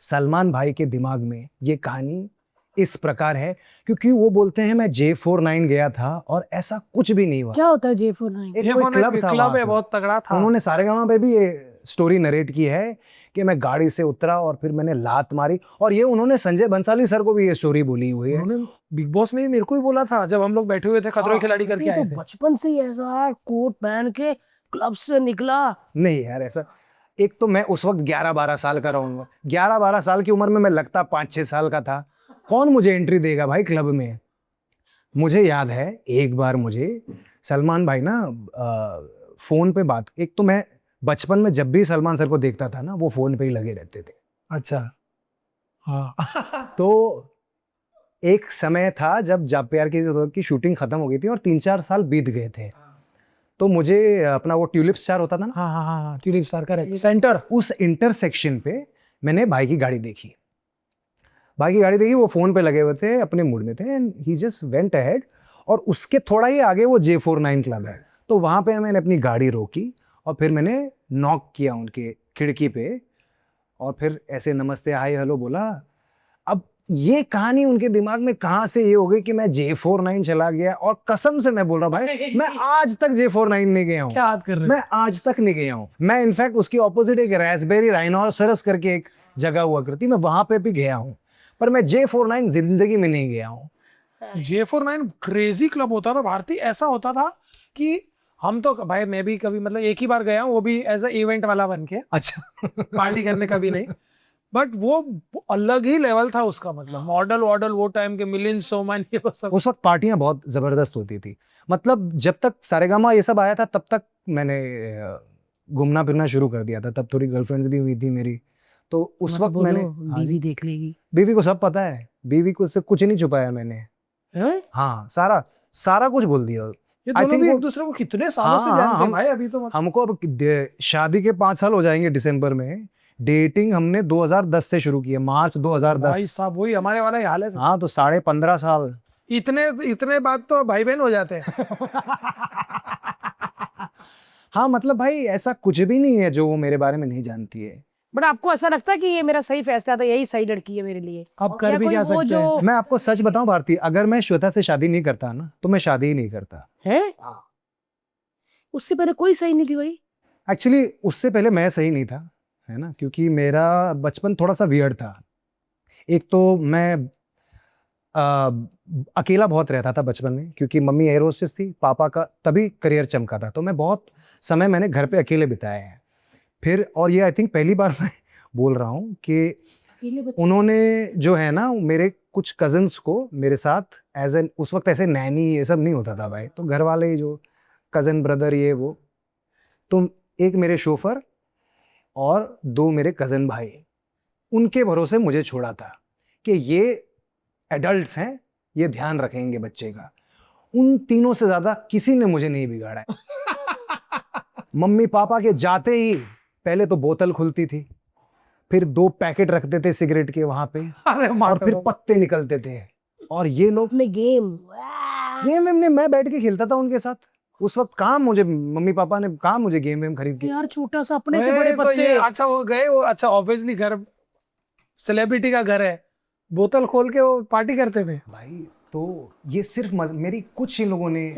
Salman भाई के दिमाग में ये कहानी इस प्रकार है, क्योंकि वो बोलते हैं मैं J49 गया था और ऐसा कुछ भी नहीं हुआ। क्या होता है J49? एक कोई क्लब था, क्लब वहाँ है, पे। बहुत तगड़ा था। उन्होंने सारेगामा पे भी ये स्टोरी नरेट की है कि मैं गाड़ी से उतरा और फिर मैंने लात मारी, और ये उन्होंने संजय बंसाली सर को भी ये स्टोरी बोली हुई है। उन्होंने बिग बॉस में भी मेरे को ही बोला था, जब हम लोग बैठे हुए थे खतरों के खिलाड़ी करके ये आए तो थे। बचपन से ही ऐसा कोट पहन के क्लब से निकला। नहीं यार, ऐसा, एक तो मैं उस वक्त 11-12 साल का रहूंगा, 11-12 साल की उम्र में मैं लगता 5-6 साल का था। कौन मुझे एंट्री देगा भाई क्लब में? मुझे याद है एक बार मुझे सलमान भाई ना फोन पे बात, एक तो मैं बचपन में जब भी सलमान सर को देखता था ना, वो फोन पे ही लगे रहते थे। अच्छा, हाँ। तो एक समय था जब जा प्यार की शूटिंग खत्म हो गई थी और 3-4 साल बीत गए थे। तो मुझे अपना वो ट्यूलिप स्टार होता था ना, हाँ, ट्यूलिप स्टार का सेंटर, उस इंटरसेक्शन पे मैंने भाई की गाड़ी देखी। वो फोन पे लगे हुए थे, अपने मूड में थे, and he just went ahead. और उसके थोड़ा ही आगे वो J49 क्लब है। तो वहां पे मैंने अपनी गाड़ी रोकी और फिर मैंने नॉक किया उनके खिड़की पे, और फिर ऐसे नमस्ते हाय हेलो बोला। अब ये कहानी उनके दिमाग में कहाँ से ये हो गई कि मैं J49 चला गया, और कसम से मैं बोल रहा हूँ भाई, मैं आज तक J49 नहीं गया हूँ। क्या बात कर रहे मैं आज तक नहीं गया हूँ। मैं इनफैक्ट उसकी ऑपोजिट एक रास्पबेरी राइनोसरस करके एक जगह हुआ करती, मैं वहां पे भी गया हूँ, पर मैं J49 जिंदगी में नहीं गया हूँ। J49 क्रेजी क्लब होता था भारती। ऐसा होता था कि हम तो भाई, मैं भी कभी मतलब एक ही बार गया हूँ, वो भी एज अ इवेंट वाला बन के, अच्छा पार्टी करने कभी नहीं। बट वो अलग ही लेवल था उसका, मतलब मॉडल वो टाइम के मिलियन सोमन ये वो सब। उस वक्त पार्टियां बहुत जबरदस्त होती थी। मतलब जब तक सारेगामा ये सब आया था तब तक मैंने घूमना फिरना शुरू कर दिया था, तब थोड़ी गर्लफ्रेंड्स भी हुई थी मेरी, तो उस मत वक्त बोलो, मैंने, हाँ बीवी जी, देख लेगी। बीवी को सब पता है, बीवी को उससे कुछ नहीं छुपाया मैंने। हैं? हाँ, सारा सारा कुछ बोल दिया। ये I दोनों think भी वो, एक दूसरे को कितने सालों से हाँ, जानते हैं हम भाई, अभी तो मतलब हमको अब शादी के 5 साल हो जाएंगे दिसंबर में। डेटिंग हमने 2010 से शुरू की है, मार्च भाई 2010। साहब वही हमारे वाला ही हाल है। हाँ, तो 15.5 साल। इतने इतने बात तो भाई बहन हो जाते हैं। हाँ, मतलब भाई ऐसा कुछ भी नहीं है जो वो मेरे बारे में नहीं जानती है। बट आपको ऐसा लगता है कि ये मेरा सही फैसला था, यही सही लड़की है मेरे लिए? अब कर या भी कोई क्या वो सकते जो हैं। मैं आपको सच बताऊं भारती, अगर मैं श्वेता से शादी नहीं करता ना तो मैं शादी ही नहीं करता। है, उससे पहले कोई सही नहीं थी भाई? एक्चुअली उससे पहले मैं सही नहीं था, है ना, क्योंकि मेरा बचपन थोड़ा सा वियर्ड था। एक तो मैं अकेला बहुत रहता था बचपन में, क्योंकि मम्मी एयर होस्टेस थी, पापा का तभी करियर चमका था, तो मैं बहुत समय मैंने घर पे अकेले बिताया है। फिर और ये आई थिंक पहली बार मैं बोल रहा हूँ कि अकेले बच्चे? उन्होंने जो है ना मेरे कुछ कजिन्स को मेरे साथ एज एन, उस वक्त ऐसे नैनी ये सब नहीं होता था भाई, तो घर वाले ही जो कजन ब्रदर ये वो, तो एक मेरे शोफर और 2 मेरे कजन भाई, उनके भरोसे मुझे छोड़ा था कि ये एडल्ट्स हैं, ये ध्यान रखेंगे बच्चे का। उन तीनों से ज्यादा किसी ने मुझे नहीं बिगाड़ा है। मम्मी पापा के जाते ही पहले तो बोतल खुलती थी, फिर 2 पैकेट रखते थे सिगरेट के वहां पे, अरे और फिर पत्ते निकलते थे, और ये लोग में गेम। गेम वेम ने, मैं बैठ के खेलता था उनके साथ। उस वक्त कहाँ मुझे मम्मी पापा ने कहाँ मुझे गेम वेम खरीद के, यार छोटा सा अपने से ए, बड़े तो पत्ते। ये अच्छा वो गए वो, अच्छा ऑब्वियसली घर सेलिब्रिटी का घर है, बोतल खोल के वो पार्टी करते थे। भाई तो ये सिर्फ मेरी कुछ ही लोगों ने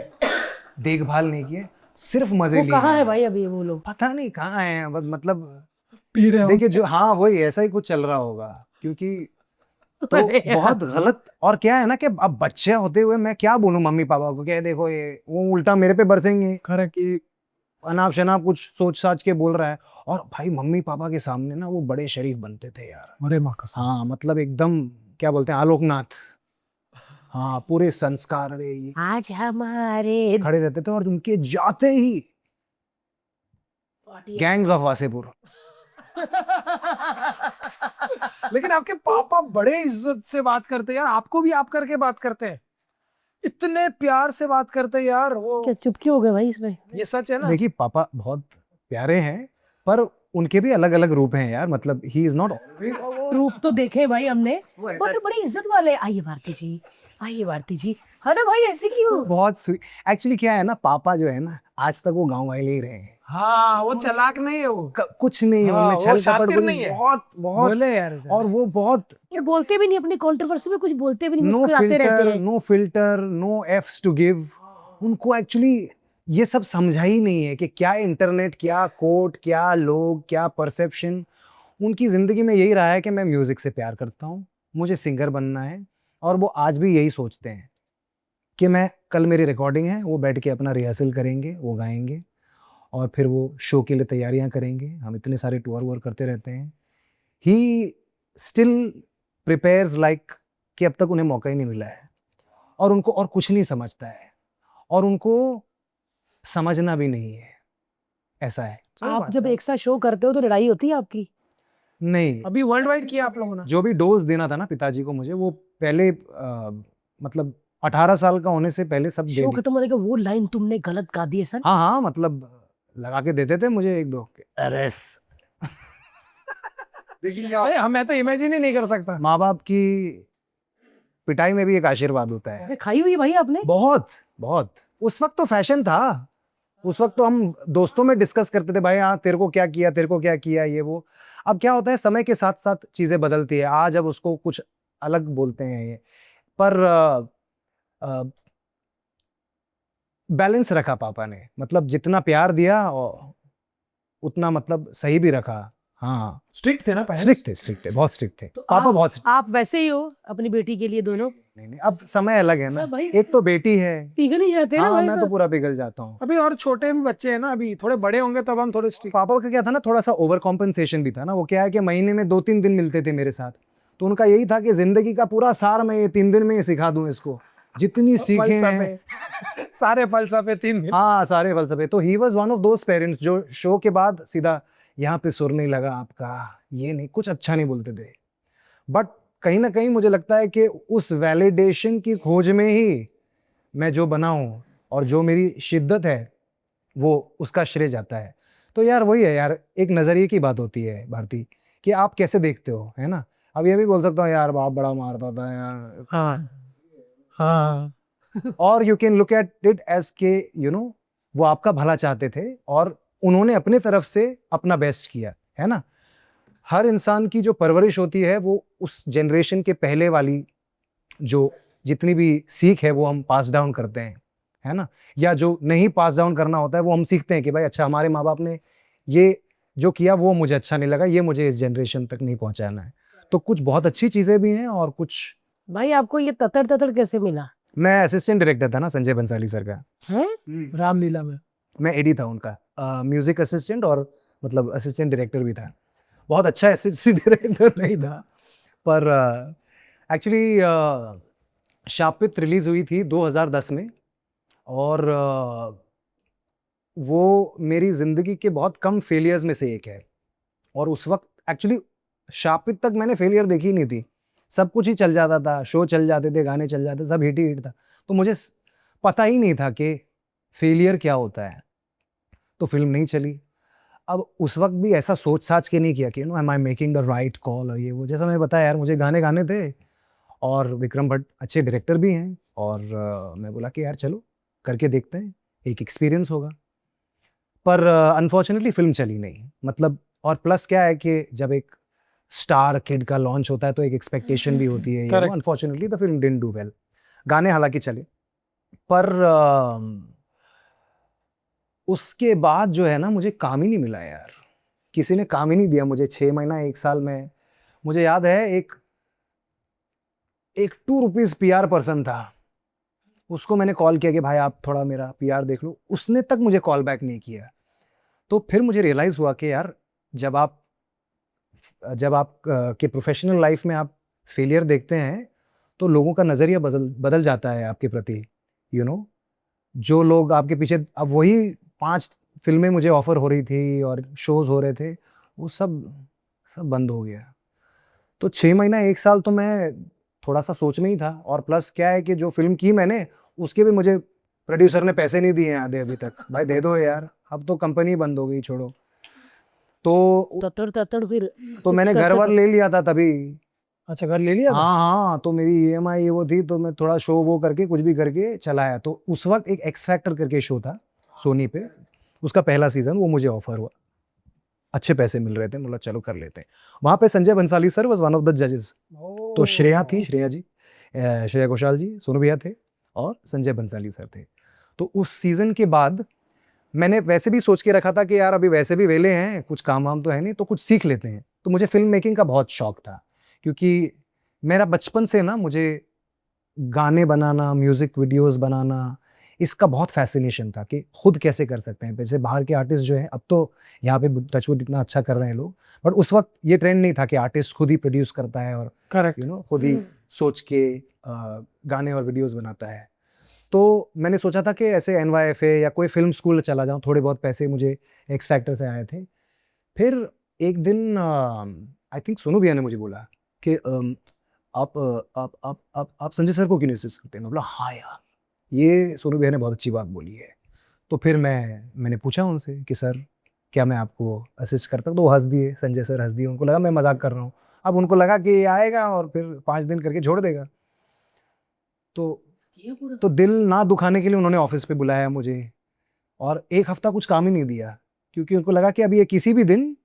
देखभाल नहीं की है, सिर्फ मजे वो लिए कहाँ हैं। है भाई अभी वो लोग? पता नहीं कहाँ है, मतलब पी रहे हो। देखिए जो, हाँ वही ऐसा ही कुछ चल रहा होगा, क्योंकि तो अरे यार। बहुत गलत। और क्या है ना कि अब बच्चे होते हुए मैं क्या बोलूं मम्मी पापा को, क्या देखो ये वो उल्टा मेरे पे बरसेंगे करेक्ट। कि अनाप शनाप कुछ सोच साच के बोल रहा है। और भाई मम्मी पापा के सामने ना वो बड़े शरीफ बनते थे यार। अरे माँ कसम। हाँ, मतलब एकदम क्या बोलते हैं, आलोकनाथ। हाँ, पूरे संस्कार रे ये आज हमारे खड़े रहते थे, और उनके जाते ही गैंग्स ऑफ वासेपुर। लेकिन आपके पापा बड़े इज्जत से बात करते हैं यार, आपको भी आप करके बात करते हैं, इतने प्यार से बात करते हैं यार वो। क्या चुपके हो गए भाई इसमें? ये सच है ना। देखिए पापा बहुत प्यारे हैं, पर उनके भी अलग अलग रूप हैं यार, मतलब ही इज नॉट रूप तो देखे भाई हमने, बट बड़ी इज्जत वाले। आइए भारती जी, आइए भारती जी। है ना भाई, ऐसे क्यों? बहुत स्वीट। एक्चुअली क्या है ना, पापा जो है ना आज तक वो गांव वाले ही रहे हैं। हाँ वो चालाक नहीं है वो, कुछ नहीं है हाँ, उनमें, वो छल कपट शातिर कुछ नहीं है। बहुत बहुत। बोले यार। और वो बहुत ये बोलते भी नहीं, अपनी कंट्रोवर्सी में कुछ बोलते भी नहीं, नो मुस्कुराते रहते फिल्टर, हैं। No filter, no effs to give. उनको एक्चुअली ये सब समझा ही नहीं है कि क्या इंटरनेट, क्या कोर्ट, क्या लोग, क्या परसेप्शन। उनकी जिंदगी में यही रहा है कि मैं म्यूजिक से प्यार करता हूँ, मुझे सिंगर बनना है, और वो आज भी यही सोचते हैं कि मैं, कल मेरी रिकॉर्डिंग है, वो बैठ के अपना रिहर्सल करेंगे, वो गाएंगे, और फिर वो शो के लिए तैयारियां करेंगे। हम इतने सारे टूर वूर करते रहते हैं। ही स्टिल प्रिपेयर्स लाइक कि अब तक उन्हें मौका ही नहीं मिला है, और उनको और कुछ नहीं समझता है, और उनको समझना भी नहीं है, ऐसा है। आप जब एक साथ शो करते हो तो लड़ाई होती है आपकी? नहीं, अभी वर्ल्ड वाइड किया आप लोगों ने। जो भी डोज देना था ना पिताजी को मुझे, वो पहले मतलब 18 साल का होने से पहले सब दे शो दी। खत्म होने के वो लाइन तुमने गलत गा दी है सर। हाँ हाँ, मतलब लगा के देते थे मुझे 1-2 अरेस। अरे मैं तो इमेजिन ही नहीं कर सकता। माँ बाप की पिटाई में भी एक आशीर्वाद होता है। अरे खाई हुई है भाई आपने? बहुत बहुत। उस वक्त तो फैशन था, उस वक्त तो हम दोस्तों में डिस्कस करते थे, भाई हाँ तेरे को क्या किया, तेरे को क्या किया, ये वो। अब क्या होता है, समय के साथ साथ चीजें बदलती है, आज अब उसको कुछ अलग बोलते हैं ये, पर बैलेंस रखा पापा ने, मतलब जितना प्यार दिया और उतना मतलब सही भी रखा। हाँ, स्ट्रिक्ट थे ना पहले। स्ट्रिक्ट थे, बहुत स्ट्रिक्ट थे तो पापा, बहुत strict। आप वैसे ही हो अपनी बेटी के लिए दोनों? नहीं नहीं, अब समय अलग है ना, हाँ भाई। एक तो बेटी है। पिघल ही जाते हैं ना हाँ, भाई मैं तो तो। पूरा पिघल जाता हूँ। अभी और छोटे भी बच्चे हैं ना, अभी थोड़े बड़े होंगे तब हम थोड़े स्ट्रिक्ट। पापा का क्या था ना, थोड़ा सा ओवर कॉम्पनसेशन भी था ना। वो क्या है कि महीने में 2-3 दिन मिलते थे मेरे साथ, तो उनका यही था कि जिंदगी का पूरा सार मैं ये 3 दिन में ही सिखा दूं इसको, जितनी सीखे हैं। सारे फलसफे 3 दिन। हाँ, सारे फलसफे। तो he was one of those parents जो शो के बाद सीधा यहाँ पे सुर नहीं लगा आपका, ये नहीं, कुछ अच्छा नहीं बोलते थे। बट कहीं ना कहीं मुझे लगता है कि उस वैलिडेशन की खोज में ही मैं जो बना हूँ और जो मेरी शिद्दत है वो उसका श्रेय जाता है। तो यार वही है यार, एक नज़रिए की बात होती है भारती, कि आप कैसे देखते हो, है ना। अब ये भी बोल सकता हूँ यार बाप बड़ा मारता था यार, हाँ हाँ और you can look at it as के वो आपका भला चाहते थे और उन्होंने अपने तरफ से अपना बेस्ट किया, है ना। हर इंसान की जो परवरिश होती है वो उस जनरेशन के पहले वाली जो जितनी भी सीख है वो हम पास डाउन करते हैं, है ना। या जो नहीं पास डाउन करना होता है वो हम सीखते हैं कि भाई अच्छा हमारे माँ बाप ने ये जो किया वो मुझे अच्छा नहीं लगा, ये मुझे इस जनरेशन तक नहीं पहुंचाना है। तो कुछ बहुत अच्छी चीज़ें भी हैं और कुछ। भाई आपको ये ततर ततर कैसे मिला मैं असिस्टेंट डायरेक्टर था ना संजय बंसाली सर का, है? रामलीला में। मैं एडी था उनका, म्यूजिक असिस्टेंट और मतलब असिस्टेंट डायरेक्टर भी था। बहुत अच्छा असिस्टेंट डायरेक्टर नहीं था, पर एक्चुअली शापित रिलीज हुई थी 2010 में, और वो मेरी ज़िंदगी के बहुत कम फेलियर्स में से एक है। और उस वक्त एक्चुअली शापित तक मैंने फेलियर देखी नहीं थी, सब कुछ ही चल जाता था, शो चल जाते थे, गाने चल जाते, सब हिट ही हिट था। तो मुझे पता ही नहीं था कि फेलियर क्या होता है, तो फिल्म नहीं चली। अब उस वक्त भी ऐसा सोच साच के नहीं किया कि am I making the right call, और ये वो, जैसा मैंने बताया यार मुझे गाने गाने थे और विक्रम भट्ट अच्छे डायरेक्टर भी हैं, और मैं बोला कि यार चलो करके देखते हैं, एक एक्सपीरियंस होगा। पर अनफॉर्चुनेटली फिल्म चली नहीं, मतलब। और प्लस क्या है कि जब एक स्टार किड का लॉन्च होता है तो एक एक्सपेक्टेशन भी होती है, Correct. Unfortunately the film didn't do well. गाने हालांकि चले, पर उसके बाद जो है ना मुझे काम ही नहीं मिला यार, किसी ने काम ही नहीं दिया मुझे 6 महीना 1 साल में। मुझे याद है एक ₹2 पीआर पर्सन था, उसको मैंने कॉल किया कि भाई आप थोड़ा मेरा पीआर देख लो, उसने तक मुझे कॉल बैक नहीं किया। तो फिर मुझे रियलाइज़ हुआ कि यार जब आप के प्रोफेशनल लाइफ में आप फेलियर देखते हैं तो लोगों का नज़रिया बदल जाता है आपके प्रति, जो लोग आपके पीछे, अब वही 5 फिल्में मुझे ऑफर हो रही थी और शोज़ हो रहे थे, वो सब बंद हो गया। तो 6 महीना 1 साल तो मैं थोड़ा सा सोच में ही था, और प्लस क्या है कि जो फिल्म की मैंने उसके भी मुझे प्रोड्यूसर ने पैसे नहीं दिए हैं आधे अभी तक। भाई दे दो यार, अब तो कंपनी बंद हो गई, छोड़ो। तो ततर ततर फिर मैंने घर वर ले लिया था तभी। अच्छा, घर ले लिया था? हाँ, तो मेरी ईएमआई ये वो थी, तो मैं थोड़ा शो वो करके कुछ भी करके चलाया। तो उस वक्त एक एक्स फैक्टर करके शो था सोनी पे, उसका पहला सीजन, वो मुझे ऑफर हुआ, अच्छे पैसे मिल रहे थे, मतलब चलो कर लेते हैं। वहाँ पे Sanjay Bhansali sir was one of the जजेस। तो श्रेया थी, श्रेया जी, श्रेया घोषाल जी, सोनू भैया थे, और संजय बंसाली सर थे। तो उस सीज़न के बाद मैंने वैसे भी सोच के रखा था कि यार अभी वैसे भी वेले हैं, कुछ काम वाम तो है नहीं, तो कुछ सीख लेते हैं। तो मुझे फिल्म मेकिंग का बहुत शौक था, क्योंकि मेरा बचपन से ना मुझे गाने बनाना, म्यूज़िक वीडियोज़ बनाना, इसका बहुत फैसिनेशन था कि खुद कैसे कर सकते हैं। जैसे बाहर के आर्टिस्ट जो हैं, अब तो यहाँ पे टचवुड इतना अच्छा कर रहे हैं लोग, बट उस वक्त ये ट्रेंड नहीं था कि आर्टिस्ट खुद ही प्रोड्यूस करता है और करेक्ट, खुद ही सोच के गाने और वीडियोस बनाता है। तो मैंने सोचा था कि ऐसे NYFA या कोई फिल्म स्कूल चला जाऊँ, थोड़े बहुत पैसे मुझे एक्स फैक्टर से आए थे। फिर एक दिन आई थिंक सोनू भैया ने मुझे बोला कि आप संजय सर को क्यों नहीं असिस्ट करते? मैं बोला हाँ यार, ये सोनू भैया ने बहुत अच्छी बात बोली है। तो फिर मैंने पूछा उनसे कि सर क्या मैं आपको असिस्ट करता हूँ? तो वो हंस दिए, संजय सर हंस दिए, उनको लगा मैं मजाक कर रहा हूँ। अब उनको लगा कि ये आएगा और फिर 5 दिन करके छोड़ देगा। तो दिल ना दुखाने के लिए उन्होंने ऑफिस पे बुलाया मुझे, और 1 हफ्ता कुछ काम ही नहीं दिया, क्योंकि उनको लगा कि अब ये किसी भी दिन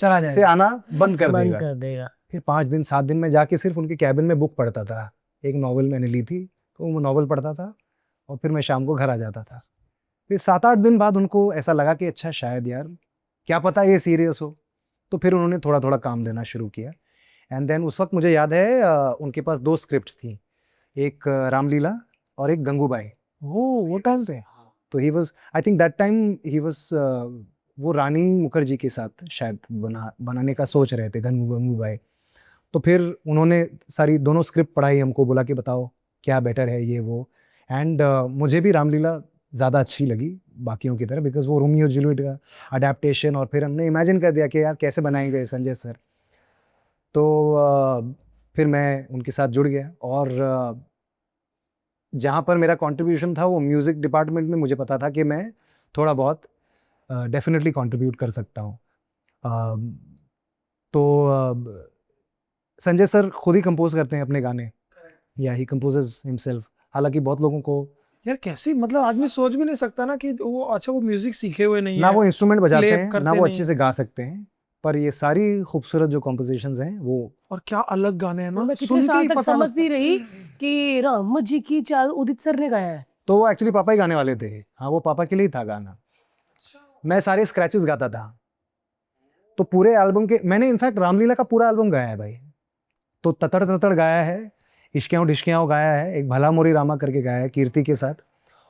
चला से जाएगा, आना बंद कर बंद देगा। कर देगा। फिर 5 दिन 7 दिन में जाके सिर्फ उनके कैबिन में बुक पढ़ता था। एक नॉवल मैंने ली थी, तो वो नॉवल पढ़ता था, और फिर मैं शाम को घर आ जाता था। फिर 7-8 दिन बाद उनको ऐसा लगा कि अच्छा शायद यार क्या पता ये सीरियस हो, तो फिर उन्होंने थोड़ा थोड़ा काम देना शुरू किया। एंड देन उस वक्त मुझे याद है उनके पास 2 स्क्रिप्ट्स थी, एक रामलीला और एक गंगूबाई। वो टाइम पे तो he was, I think that time he was, वो रानी मुखर्जी के साथ शायद बनाने का सोच रहे थे गंगूबाई। तो फिर उन्होंने सारी दोनों स्क्रिप्ट पढ़ाई, हमको बोला कि बताओ क्या बेटर है ये वो। एंड मुझे भी रामलीला ज़्यादा अच्छी लगी बाकियों की तरह, बिकॉज वो रोमियो जूलियट का अडेप्टेशन, और फिर हमने इमेजिन कर दिया कि यार कैसे बनाएंगे संजय सर। तो फिर मैं उनके साथ जुड़ गया, और जहाँ पर मेरा कंट्रीब्यूशन था वो म्यूज़िक डिपार्टमेंट में, मुझे पता था कि मैं थोड़ा बहुत डेफिनेटली कंट्रीब्यूट कर सकता हूँ। तो संजय सर खुद ही कंपोज करते हैं अपने गाने, या ही कंपोजेस हिमसेल्फ। हालांकि बहुत लोगों को यार कैसी, मतलब आदमी सोच भी नहीं सकता ना कि वो, अच्छा वो म्यूजिक सीखे हुए नहीं ना है, वो इंस्ट्रूमेंट बजाते play हैं, करते ना वो नहीं अच्छे से गा सकते हैं, पर ये सारी खूबसूरत जो कंपोजिशंस हैं वो और क्या अलग गाने हैं और ना, मैं कितने सुन के साल ही तक पता समझ लगता नहीं है। रही कि राम जी की चाल उदित सर ने गाया है। तो वो एक्चुअली पापा ही गाने वाले थे। हाँ, वो पापा के लिए ही था गाना। मैं सारे स्क्रैचेस गाता था। तो पूरे एल्बम के, मैंने इनफैक्ट रामलीला का पूरा एल्बम गाया है भाई। तो ततड़ ततड़ गाया है, इश्कियाँ ढिश्कियाँ गाया है, एक भला मोरी रामा करके गाया है कीर्ति के साथ,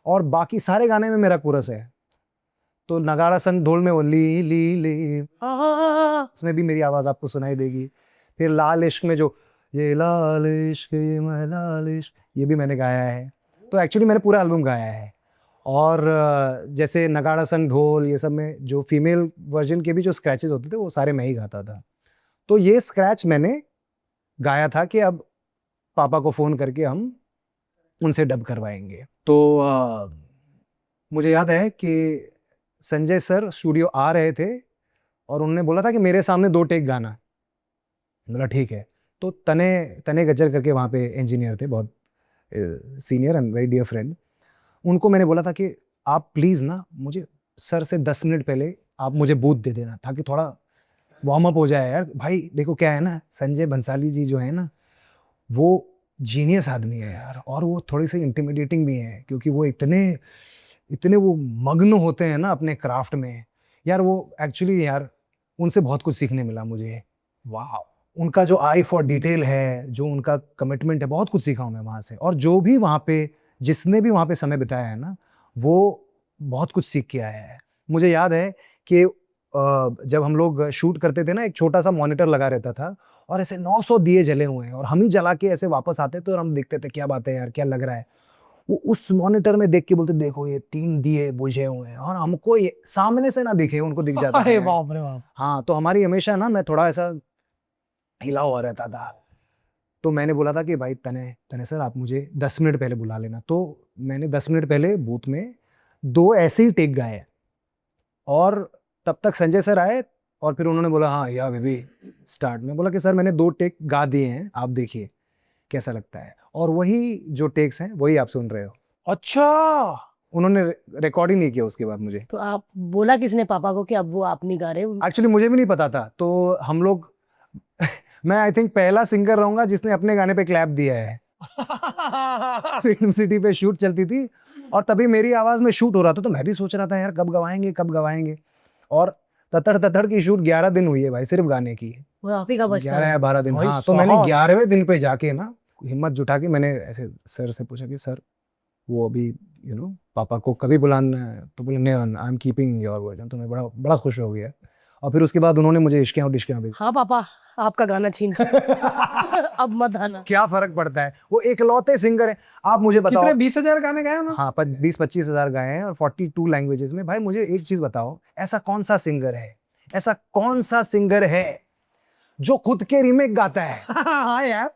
और बाकी सारे गाने में मेरा कोरस है। तो नगाड़ा संग ढोल में वो ली ली ली, उसमें भी मेरी आवाज़ आपको सुनाई देगी। फिर लाल इश्क में जो ये लाल इश्क ये मैं लाल इश्क, ये भी मैंने गाया है। तो एक्चुअली मैंने पूरा एल्बम गाया है। और जैसे नगाड़ा संग ढोल ये सब में जो फीमेल वर्जन के भी जो स्क्रैचेस होते थे वो सारे मैं ही गाता था। तो ये स्क्रैच मैंने गाया था कि अब पापा को फ़ोन करके हम उनसे डब करवाएंगे। तो मुझे याद है कि संजय सर स्टूडियो आ रहे थे और उन्होंने बोला था कि मेरे सामने 2 टेक गाना। बोला ठीक है। तो तने तने गज्जर करके वहाँ पे इंजीनियर थे, बहुत senior and very dear friend. उनको मैंने बोला था कि आप प्लीज़ ना मुझे सर से 10 मिनट पहले आप मुझे बूथ दे देना, ताकि थोड़ा वार्म अप हो जाए यार। भाई देखो क्या है ना, संजय बंसाली जी जो है ना, वो जीनियस आदमी है यार, और वो थोड़ी सी इंटिमिडेटिंग भी है, क्योंकि वो इतने इतने वो मग्न होते हैं ना अपने क्राफ्ट में। यार वो एक्चुअली यार उनसे बहुत कुछ सीखने मिला मुझे। वाह, उनका जो आई फॉर डिटेल है, जो उनका कमिटमेंट है, बहुत कुछ सीखा हूँ मैं वहाँ से। और जो भी वहाँ पे, जिसने भी वहाँ पे समय बिताया है ना, वो बहुत कुछ सीख के आया है। मुझे याद है कि जब हम लोग शूट करते थे ना, एक छोटा सा मॉनिटर लगा रहता था, और ऐसे 900 दिए जले हुए हैं, और हम ही जला के ऐसे वापस आते थे, और हम देखते थे क्या बात है यार, क्या लग रहा है। वो उस मॉनिटर में देख के बोलते देखो ये 3 दिए बुझे हुए हैं, और हमको ये सामने से ना दिखे, उनको दिख जाता अरे है। बाप रे बाप। हाँ, तो हमारी हमेशा ना, मैं थोड़ा ऐसा हिला हुआ रहता था। तो मैंने बोला था कि भाई तने तने सर आप मुझे 10 मिनट पहले बुला लेना। तो मैंने 10 मिनट पहले बूथ में 2 ऐसे ही टेक गाए, और तब तक संजय सर आए, और फिर उन्होंने बोला हाँ या बेबी स्टार्ट। में बोला कि सर मैंने 2 टेक गा दिए हैं, आप देखिए कैसा लगता है। और वही जो टेक्स हैं वही आप सुन रहे हो। अच्छा, उन्होंने रिकॉर्ड ही नहीं किया उसके बाद मुझे। तो आप बोला किसने पापा को कि अब वो आप नहीं गा रहे? एक्चुअली मुझे भी नहीं पता था। तो हम लोग मैं आई थिंक पहला सिंगर रहूंगा जिसने अपने गाने पे क्लैप दिया है। फिल्म सिटी पे शूट चलती थी, और तभी मेरी आवाज में शूट हो रहा था, तो मैं भी सोच रहा था यार कब गवाएंगे कब गवाएंगे। और ततड़ ततड़ की शूट 11 दिन हुई है भाई, सिर्फ गाने की। वो आप ही का बचता 11 है। या 12 दिन। भाई हाँ, तो मैंने साहब। 11वें दिन पे जाके ना हिम्मत जुटा के मैंने ऐसे सर से पूछा कि सर वो अभी पापा को कभी बुलाना है? तो बोले नहीं, I am keeping your version. तो मैं बड़ा बड़ा खुश हो गया। और फिर उसके बाद उन्होंने मुझे इश्कियाँ और डिश्कियाँ भी। हाँ पापा, आपका गाना छीन अब मत आना। क्या फर्क पड़ता है, वो एकलौते सिंगर है। आप मुझे बताओ कितने 20,000 गाने गाए उन्होंने? हाँ, 20-25 हज़ार गाए हैं, और 42 लैंग्वेजेस में। भाई मुझे एक चीज बताओ, ऐसा कौन सा सिंगर है, ऐसा कौन सा सिंगर है जो खुद के रीमेक गाता है? हाँ यार,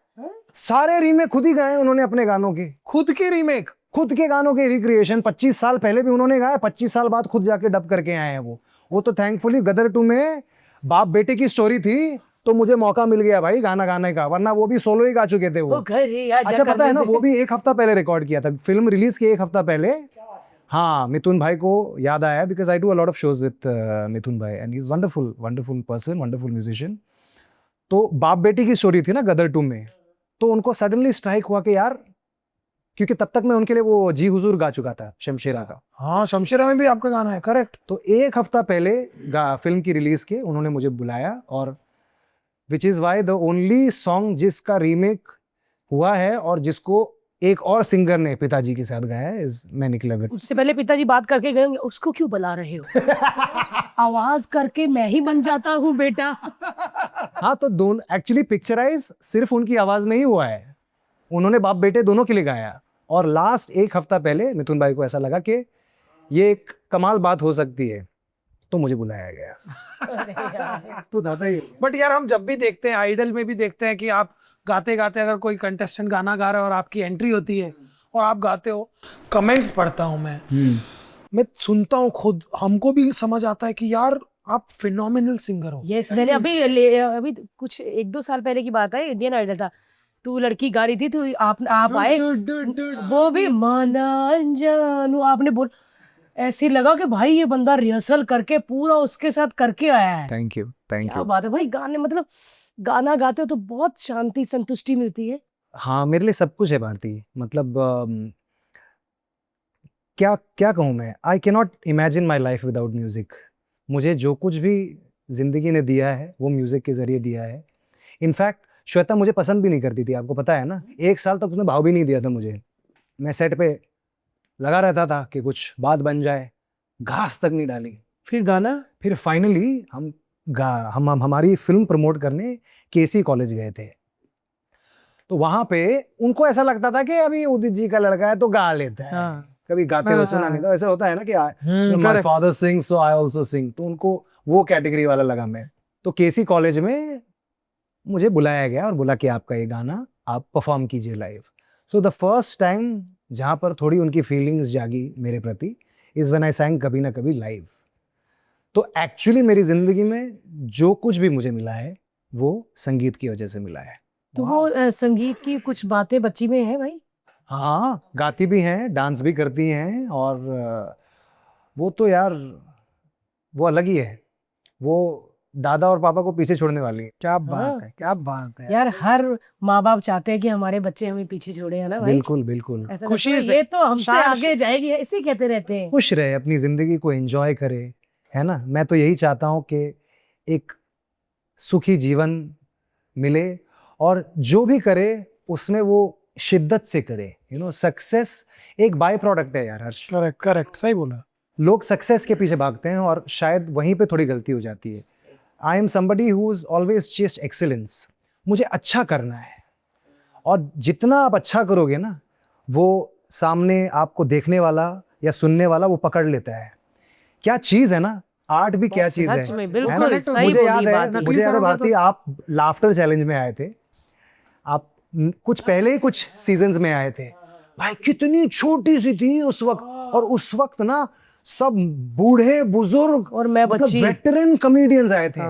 सारे रीमेक खुद ही गाए उन्होंने अपने गानों के, खुद की रीमेक। खुद के गानों के रिक्रिएशन। 25 साल पहले भी उन्होंने गाया, 25 साल बाद खुद जाके डब करके आए हैं वो तो थैंकफुली गदर 2 में बाप बेटे की स्टोरी थी, तो मुझे मौका मिल गया भाई गाना गाने का, वरना वो भी सोलो ही गा चुके थे वो। घर ही आजा अच्छा पता है ना, करने दे। वो भी 1 हफ्ता पहले रिकॉर्ड किया था, फिल्म रिलीज के 1 हफ्ता पहले। हाँ, मिथुन भाई को याद आया, because I do a lot of shows with Mithun भाई, and he is wonderful wonderful person, wonderful musician. तो बाप बेटी की स्टोरी थी ना गदर 2 में, तो उनको सडनली स्ट्राइक हुआ कि यार, क्योंकि तब तक मैं उनके लिए वो जी हुजूर गा चुका था, शमशेरा का। हाँ, शमशेरा में भी आपका गाना है, करेक्ट। तो 1 हफ्ता पहले फिल्म की रिलीज के उन्होंने मुझे बुलाया, और which is why the only song जिसका रीमेक हुआ है और जिसको एक और सिंगर ने पिताजी के साथ गाया है, इज मैं निकला विद। उससे पहले पिताजी बात करके गए होंगे, उसको क्यों बुला रहे हो? आवाज करके मैं ही बन जाता हूँ बेटा। हाँ, तो दोनों एक्चुअली पिक्चराइज सिर्फ उनकी आवाज में ही हुआ है, उन्होंने बाप बेटे दोनों के लिए गाया। और लास्ट 1 हफ्ता पहले मिथुन भाई को ऐसा लगा कि ये एक कमाल बात हो सकती है, तो मुझे बुलाया गया। तो दादा ये बट यार हम जब भी देखते हैं, आइडल में भी देखते हैं कि आप गाते गाते अगर कोई कंटेस्टेंट गाना गा रहा है और आपकी एंट्री होती है और आप गाते हो, कमेंट्स पढ़ता हूँ मैं सुनता हूँ खुद, हमको भी समझ आता है कि यार आप फिनोमिनल सिंगर हो। यस, मैंने अभी कुछ 1-2 साल पहले की बात है, इंडियन आइडल था, तू लड़की गा रही थी, तो आप आए, वो भी माना जानू आपने बोल, ऐसे लगा कि भाई ये बंदा रिहर्सल करके पूरा उसके साथ करके आया है। थैंक यू क्या बात है भाई, गाने मतलब गाना गाते हो तो बहुत शांति संतुष्टि मिलती है। हाँ, मेरे लिए सब कुछ है भारती। मतलब क्या क्या कहूँ मैं, I can not imagine my life without music. मुझे जो कुछ भी जिंदगी ने दिया है वो म्यूजिक के जरिए दिया है। इनफैक्ट श्वेता मुझे पसंद भी नहीं करती थी, आपको पता है ना। 1 साल तक उसने भाव भी नहीं दिया था मुझे। मैं सेट पे लगा रहता था कि कुछ बात बन जाए, घास तक नहीं डाली। फिर फाइनली हम हमारी फिल्म प्रमोट करने केसी कॉलेज गए थे। तो वहां पे उनको ऐसा लगता था कि अभी उदित जी का लड़का है तो गा लेता है। हाँ। कभी गाते हुए सुना नहीं था। ऐसा होता है ना कि my correct. Father sing so I also sing, तो उनको वो कैटेगरी वाला लगा मैं। तो केसी कॉलेज में मुझे बुलाया गया और बोला कि आपका ये गाना आप परफॉर्म कीजिए live. So the first time जहाँ पर थोड़ी उनकी फीलिंग्स जागी मेरे प्रति इज व्हेन आई सैंग कभी ना कभी लाइव। तो एक्चुअली मेरी जिंदगी में जो कुछ भी मुझे मिला है वो संगीत की वजह से मिला है। तो वो संगीत की कुछ बातें बच्ची में है भाई। हाँ, गाती भी हैं, डांस भी करती हैं, और वो तो यार वो अलग ही है। वो दादा और पापा को पीछे छोड़ने वाली है। क्या हाँ। बात है, क्या बात है यार हर माँ बाप चाहते हैं कि हमारे बच्चे हमें पीछे छोड़े, है ना भाई। बिल्कुल बिल्कुल। ऐसा खुशी लगता है से, ये तो हमसे शान आगे जाएगी, इसी कहते रहते हैं। खुश रहे, अपनी जिंदगी को एंजॉय करे, है ना। मैं तो यही चाहता हूँ कि एक सुखी जीवन मिले, और जो भी करे उसमें वो शिद्दत से करे। सक्सेस एक बाय प्रोडक्ट है यार हर्ष। करेक्ट करेक्ट, सही बोला। लोग सक्सेस के पीछे भागते हैं और शायद वहीं पे थोड़ी गलती हो जाती है। I am somebody who is always chest excellence. मुझे अच्छा करना है, और जितना आप अच्छा करोगे ना, वो सामने आपको देखने वाला या सुनने वाला वो पकड़ लेता है। क्या चीज़ है ना, आर्ट भी क्या चीज़ है। सच में है बिल्कुल ना? सही मुझे बोली याद बात है, ये। मुझे याद है भारती, आप लाफ्टर चैलेंज में आए थे। आप कुछ पहले ही कुछ सीजन्स में आए थे भाई। कितनी छोटी सी थी उस वक्त, और उस वक्त ना सब बूढ़े बुजुर्ग और मैं बच्ची। वेटरन कॉमेडियंस आए थे।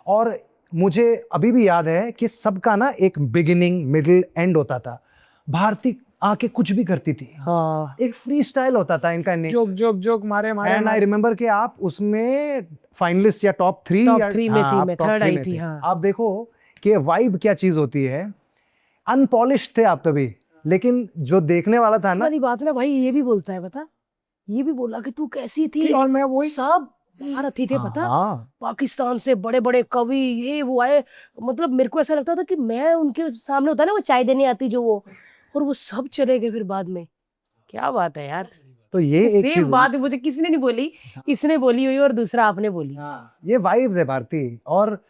और मुझे अभी भी याद है कि सबका ना एक बिगिनिंग मिडिल एंड होता था। भारती आके कुछ भी करती थी। हाँ, एक फ्री स्टाइल होता था इनका। जोक जोक जोक मारे मारे एंड आई रिमेम्बर कि आप उसमें फाइनलिस्ट या टॉप 3 Top 3 में थी, मैं third आई थी। हाँ। आप देखो कि वाइब क्या चीज होती है। अनपॉलिश्ड थे आप तभी, लेकिन जो देखने वाला था ना, वाली बात में भाई ये भी बोलता है, पता, ये भी बोला कि तू कैसी थी, और मैं वही सब भारतीय थे, पता, हाँ, पाकिस्तान से बड़े बड़े कवि ये वो आए। मतलब मेरे को ऐसा लगता था कि मैं उनके सामने, होता है ना वो चाय देने आती जो वो, और वो सब चले गए फिर बाद में। क्या बात है यार। तो ये एक सेम चीज बात मुझे किसी ने नहीं बोली, इसने बोली हुई और दूसरा आपने बोली। ये वाइब्स है भारती। और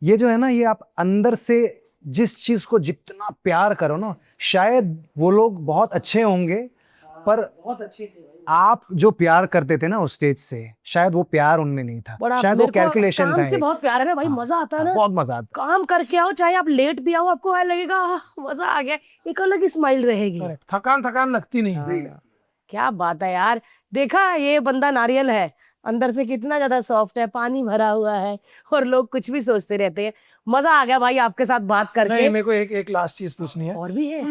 ये जो है ना, ये आप अंदर से जिस चीज को जितना प्यार करो ना, शायद वो लोग बहुत अच्छे होंगे, पर बहुत अच्छे थे आप जो प्यार करते थे ना उस स्टेज से, शायद वो प्यार उनमें नहीं था। बड़ा। शायद वो कैलकुलेशन था। काम से बहुत प्यार है ना भाई। हाँ, मजा आता है ना, बहुत मजा आता। काम करके आओ, चाहे आप लेट भी आओ, आपको लगेगा मजा आ गया, एक अलग ही स्माइल रहेगी। Correct. थकान थकान लगती नहीं। क्या बात है यार। देखा, ये बंदा नारियल है, अंदर से कितना ज्यादा सॉफ्ट है, पानी भरा हुआ है, और लोग कुछ भी सोचते रहते हैं। मजा आ गया भाई आपके साथ बात नहीं, करके। मेरे को एक लास्ट चीज पूछनी है। और भी है।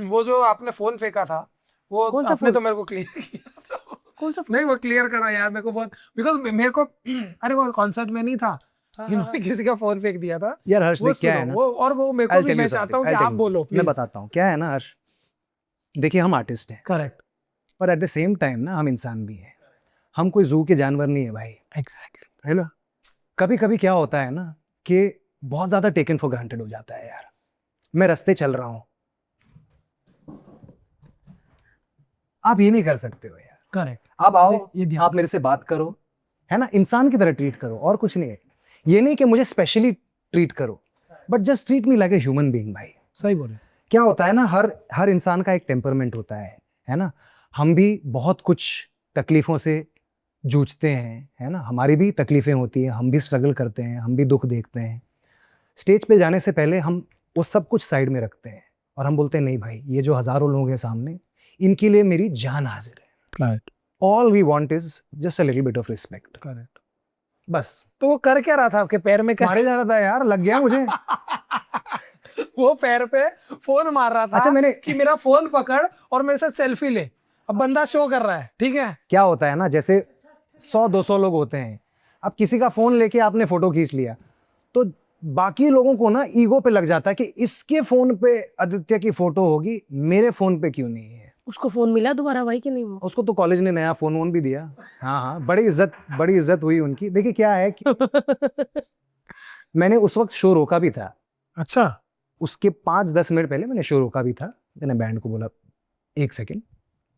वो जो आपने फोन फेंका था, वो कौन सा आपने फोन? तो मेरे को क्लियर किया। कौन सा नहीं, वो क्लियर करा यार मेरे को बहुत, बिकॉज मेरे को अरे वो कॉन्सर्ट में नहीं था, इन्होंने किसी का फोन फेंक दिया था। यार हर्ष, वो देख क्या है सुनो, ना, वो और वो मेरे को भी, मैं चाहता हूँ कि आप बोलो मैं प्लीज। बताता हूँ क्या है ना हर्ष। देखिए, हम आर्टिस्ट हैं, करेक्ट, पर एट द सेम टाइम ना हम इंसान भी हैं। हम कोई जू के जानवर नहीं है भाई। एग्जैक्टली। है ना। कभी कभी क्या होता है ना कि बहुत ज्यादा टेकन फॉर ग्रांटेड हो जाता है यार। मैं रास्ते चल रहा हूं, आप ये नहीं कर सकते हो यार। करेक्ट। आप आओ, ये ध्यान- आप मेरे से बात करो, है ना, इंसान की तरह ट्रीट करो, और कुछ नहीं है। ये नहीं कि मुझे स्पेशली ट्रीट करो, but just treat me like a human being भाई। सही बोले। क्या होता है ना, हर इंसान का एक टेम्परमेंट होता है ना। हम भी बहुत कुछ तकलीफ़ों से जूझते हैं, है ना? हमारी भी तकलीफ़ें होती हैं, हम भी स्ट्रगल करते हैं, हम भी दुःख देखते हैं। स्टेज पे जाने से पहले हम वो सब कुछ साइड में रखते हैं और हम बोलते हैं नहीं भाई, ये जो हज़ारों लोग हैं सामने, इनके लिए मेरी जान हाज़िर है। Correct all we want is just a little bit of respect. Correct. बस। तो वो कर क्या रहा था आपके पैर में? मारे जा रहा था यार, लग गया मुझे। वो पैर पे फोन मार रहा था अच्छा, कि मेरा फोन पकड़ और मेरे से सेल्फी ले। अब बंदा शो कर रहा है, ठीक है। क्या होता है ना, जैसे 100-200 लोग होते हैं, अब किसी का फ़ोन लेके आपने फ़ोटो खींच लिया, तो बाकी लोगों को ना ईगो पे लग जाता है कि इसके फ़ोन पे आदित्य की फ़ोटो होगी, मेरे फ़ोन पे क्यों नहीं है? उसको फोन मिला दोबारा भाई कि नहीं? वो उसको तो कॉलेज ने नया फ़ोन वोन भी दिया। हाँ, हाँ, बड़ी इज़्ज़त हुई उनकी। देखिए क्या है कि मैंने उस वक़्त शो रोका भी था। अच्छा। उसके 5-10 मिनट पहले मैंने शो रोका भी था। मैंने बैंड को बोला 1 सेकंड,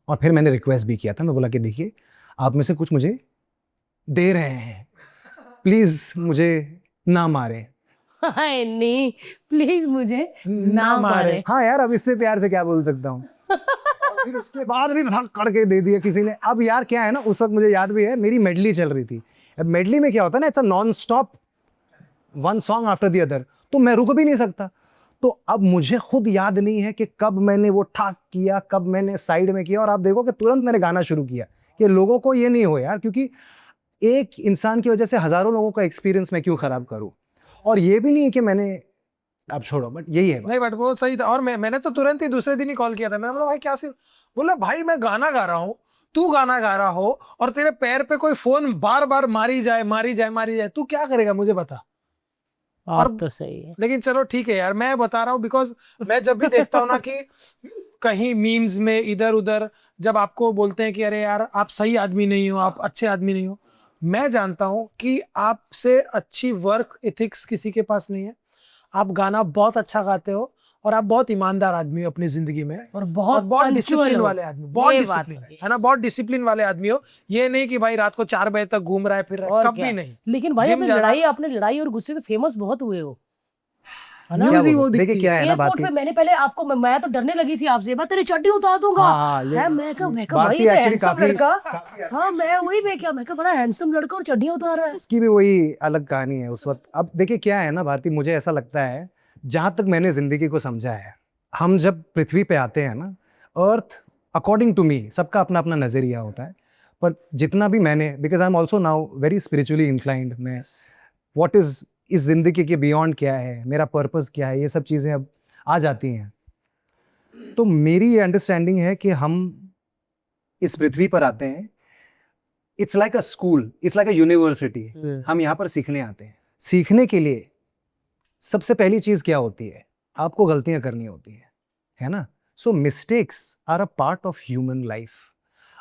और फिर मैंने रिक्वेस्ट भी किया था। मैं बोला कि देखिए, आप में से कुछ मुझे दे रहे हैं, प्लीज़ मुझे ना मारें। हाय नहीं, प्लीज मुझे ना मारे। हाँ यार, अब इससे प्यार से क्या बोल सकता हूँ। और फिर उसके बाद भी धक करके दे दिया किसी ने। अब यार क्या है ना, उस वक्त मुझे याद भी है, मेरी मेडली चल रही थी। अब मेडली में क्या होता है ना, it's a non stop, one song after the other, तो मैं रुक भी नहीं सकता। तो अब मुझे खुद याद नहीं है कि कब मैंने वो ठाक किया, कब मैंने साइड में किया, और आप देखो कि तुरंत मैंने गाना शुरू किया कि लोगों को ये नहीं हो यार, क्योंकि एक इंसान की वजह से हजारों लोगों का एक्सपीरियंस मैं क्यों खराब करूं। और ये भी नहीं है कि मैंने, अब छोड़ो, बट यही है। नहीं बट वो सही था। और मैंने तो तुरंत ही दूसरे दिन ही कॉल किया था। मैंने बोला भाई क्या सिर्फ, बोला भाई मैं गाना गा रहा हूँ, तू गाना गा रहा हो, और तेरे पैर पे कोई फोन बार बार मारी जाए, तू क्या करेगा मुझे बता। और तो सही है। लेकिन चलो ठीक है यार, मैं बता रहा हूँ बिकॉज मैं जब भी देखता हूँ ना कि कहीं मीम्स में इधर उधर जब आपको बोलते हैं कि अरे यार आप सही आदमी नहीं हो, आप अच्छे आदमी नहीं हो, मैं जानता हूँ कि आपसे अच्छी वर्क एथिक्स किसी के पास नहीं है। आप गाना बहुत अच्छा गाते हो और आप बहुत ईमानदार आदमी हो अपनी जिंदगी में, और बहुत बहुत डिसिप्लिन हो। वाले आदमी, बहुत ये बात डिसिप्लिन है, है ना, बहुत डिसिप्लिन वाले आदमी हो। ये नहीं कि भाई रात को 4 बजे तक घूम रहा है फिर रहा है, और कभी क्या। नहीं। लेकिन भाई जिम जाना- आपने लड़ाई और गुस्से से फेमस बहुत हुए हो, है ना? क्या न्यूज़ ही बोलूं? वो देखिए दिखती क्या है। है ना बात एयरपोर्ट पे मैंने पहले आपको, मैं तो डरने लगी थी आपसे, मैं तेरी चड्डी उतार दूंगा। हाँ, ये है मैं कहा भाई भारती ये एक्चुअली हैंडसम काफी लड़का। हाँ मैं वही, मैं कहा बड़ा हैंडसम लड़का और चड्डियां उतार रहा है। उसकी भी वही अलग कहानी है उस वक्त। अब देखिए क्या है ना भारती, मुझे ऐसा लगता है, जहां तक मैंने जिंदगी को समझा है, हम जब पृथ्वी पे आते हैं ना, अर्थ अकॉर्डिंग टू मी, सबका अपना अपना नजरिया होता है, पर जितना भी मैंने, because I am also now very spiritually inclined, मैं व्हाट इज इस जिंदगी के बियॉन्ड क्या है, मेरा पर्पस क्या है, ये सब चीजें अब आ जाती हैं। तो मेरी ये अंडरस्टैंडिंग है कि हम इस पृथ्वी पर आते हैं, it's like a school, it's like a university. हम यहाँ पर सीखने आते हैं। सीखने के लिए सबसे पहली चीज क्या होती है, आपको गलतियां करनी होती है ना। So mistakes are a part of human life.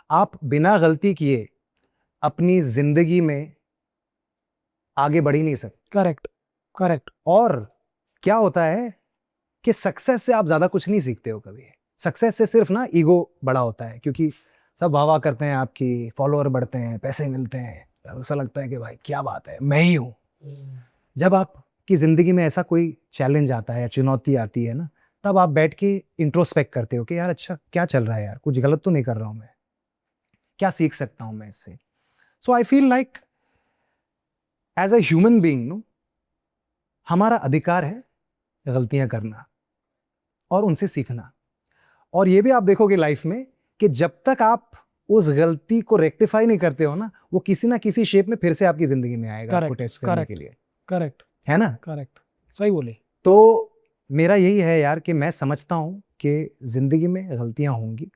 आप बिना गलती किए अपनी जिंदगी में आगे बढ़ ही नहीं सकते। Correct correct. और क्या होता है कि सक्सेस से आप ज्यादा कुछ नहीं सीखते हो कभी। सक्सेस से सिर्फ ना ईगो बड़ा होता है, क्योंकि सब वाह वाह करते हैं, आपकी फॉलोअर बढ़ते हैं, पैसे मिलते हैं, ऐसा लगता है कि भाई क्या बात है, मैं ही हूं। जब आपकी जिंदगी में ऐसा कोई चैलेंज आता है या चुनौती आती है ना, तब आप बैठ के इंट्रोस्पेक्ट करते हो कि यार अच्छा क्या चल रहा है, यार कुछ गलत तो नहीं कर रहा हूं मैं, क्या सीख सकता हूं मैं इससे। So I feel like as a human being no, हमारा अधिकार है गलतियां करना और उनसे सीखना। और ये भी आप देखोगे लाइफ में कि जब तक आप उस गलती को रेक्टिफाई नहीं करते हो ना, वो किसी ना किसी शेप में फिर से आपकी जिंदगी में आएगा, आपको टेस्ट करने के लिए, करेक्ट है ना। करेक्ट, सही बोले। तो मेरा यही है यार कि मैं समझता हूं कि जिंदगी में गलतियां होंगी।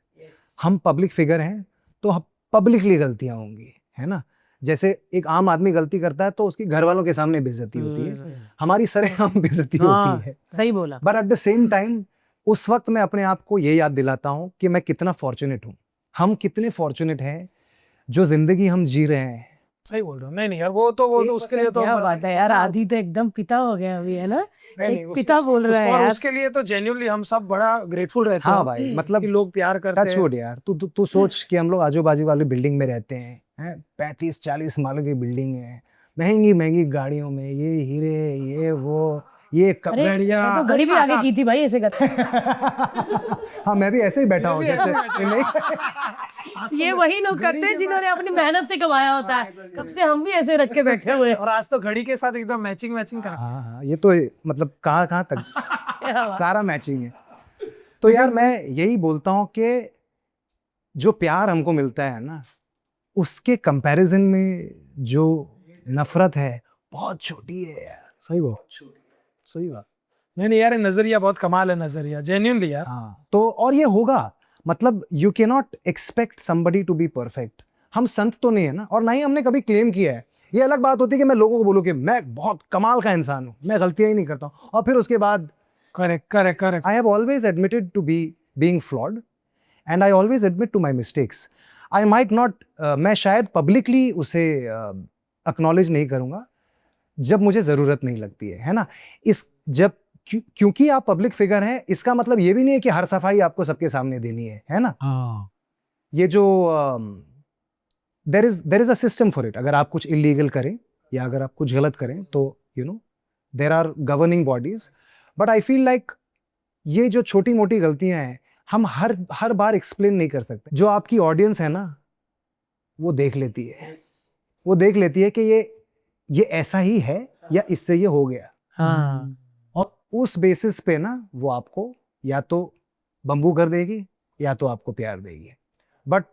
हम पब्लिक फिगर हैं तो पब्लिकली गलतियां होंगी, है ना। जैसे एक आम आदमी गलती करता है तो उसकी घर वालों के सामने बेइज्जती होती है, हमारी सरेआम बेइज्जती होती है। सही बोला। But at the same time उस वक्त मैं अपने आप को ये याद दिलाता हूं कि मैं कितना फॉर्चुनेट हूं, हम कितने फॉर्चुनेट हैं जो जिंदगी हम जी रहे हैं। सही बोल रहे हो। नहीं नहीं यार, वो तो उसके लिए तो क्या बात है यार, आदि तो एकदम पिता हो गया अभी, है ना। नहीं, एक पिता बोल रहा है और यार। उसके लिए तो जेन्युइनली हम सब बड़ा ग्रेटफुल रहते हाँ हैं भाई, मतलब कि लोग प्यार करते टच हैं। वुड यार, तू सोच कि हम लोग आजू बाजू वाली बिल्डिंग में रहते हैं 35-40 मालों की बिल्डिंग है, महंगी महंगी गाड़ियों में, ये हीरे ये वो, ये अरे बढ़िया। मैं तो घड़ी भी आगे की थी भाई ऐसे कर। हाँ मैं भी ऐसे ही बैठा हूँ जैसे ये वही लोग करते हैं जिन्होंने अपनी मेहनत से कमाया होता है। कब से हम भी ऐसे रख के बैठे हुए हैं। और आज तो घड़ी के साथ एकदम मैचिंग मैचिंग कर। हाँ हाँ ये तो मतलब कहाँ कहाँ तक क्या बात। सारा मैचिंग है। तो यार मैं यही बोलता हूँ कि जो प्यार हमको मिलता है ना उसके कंपैरिजन में जो नफरत है बहुत छोटी है यार। सही बात। सही बात। नहीं यार, ये नजरिया बहुत कमाल है, नजरिया जेन्युइनली यार। हाँ तो और ये होगा मतलब you can not expect somebody to be perfect. हम संत तो नहीं है ना, और ना ही हमने कभी क्लेम किया है। ये अलग बात होती है कि मैं लोगों को बोलूँ कि मैं बहुत कमाल का इंसान हूँ, मैं गलतियां ही नहीं करता हूँ, और फिर उसके बाद correct correct correct. I have always admitted to being flawed and I always admit to my mistakes. I might not मैं शायद publicly उसे acknowledge नहीं करूँगा जब मुझे ज़रूरत नहीं लगती है ना। इस जब क्योंकि आप पब्लिक फिगर हैं इसका मतलब ये भी नहीं है कि हर सफाई आपको सबके सामने देनी है ना। हाँ ये जो there is a system for it। अगर आप कुछ इलीगल करें या अगर आप कुछ गलत करें तो there are governing bodies, but I feel like ये जो छोटी मोटी गलतियां हैं हम हर बार एक्सप्लेन नहीं कर सकते। जो आपकी ऑडियंस है ना वो देख लेती है, वो देख लेती है कि ये ऐसा ही है या इससे ये हो गया। हाँ और उस बेसिस पे ना वो आपको या तो बम्बू कर देगी या तो आपको प्यार देगी। बट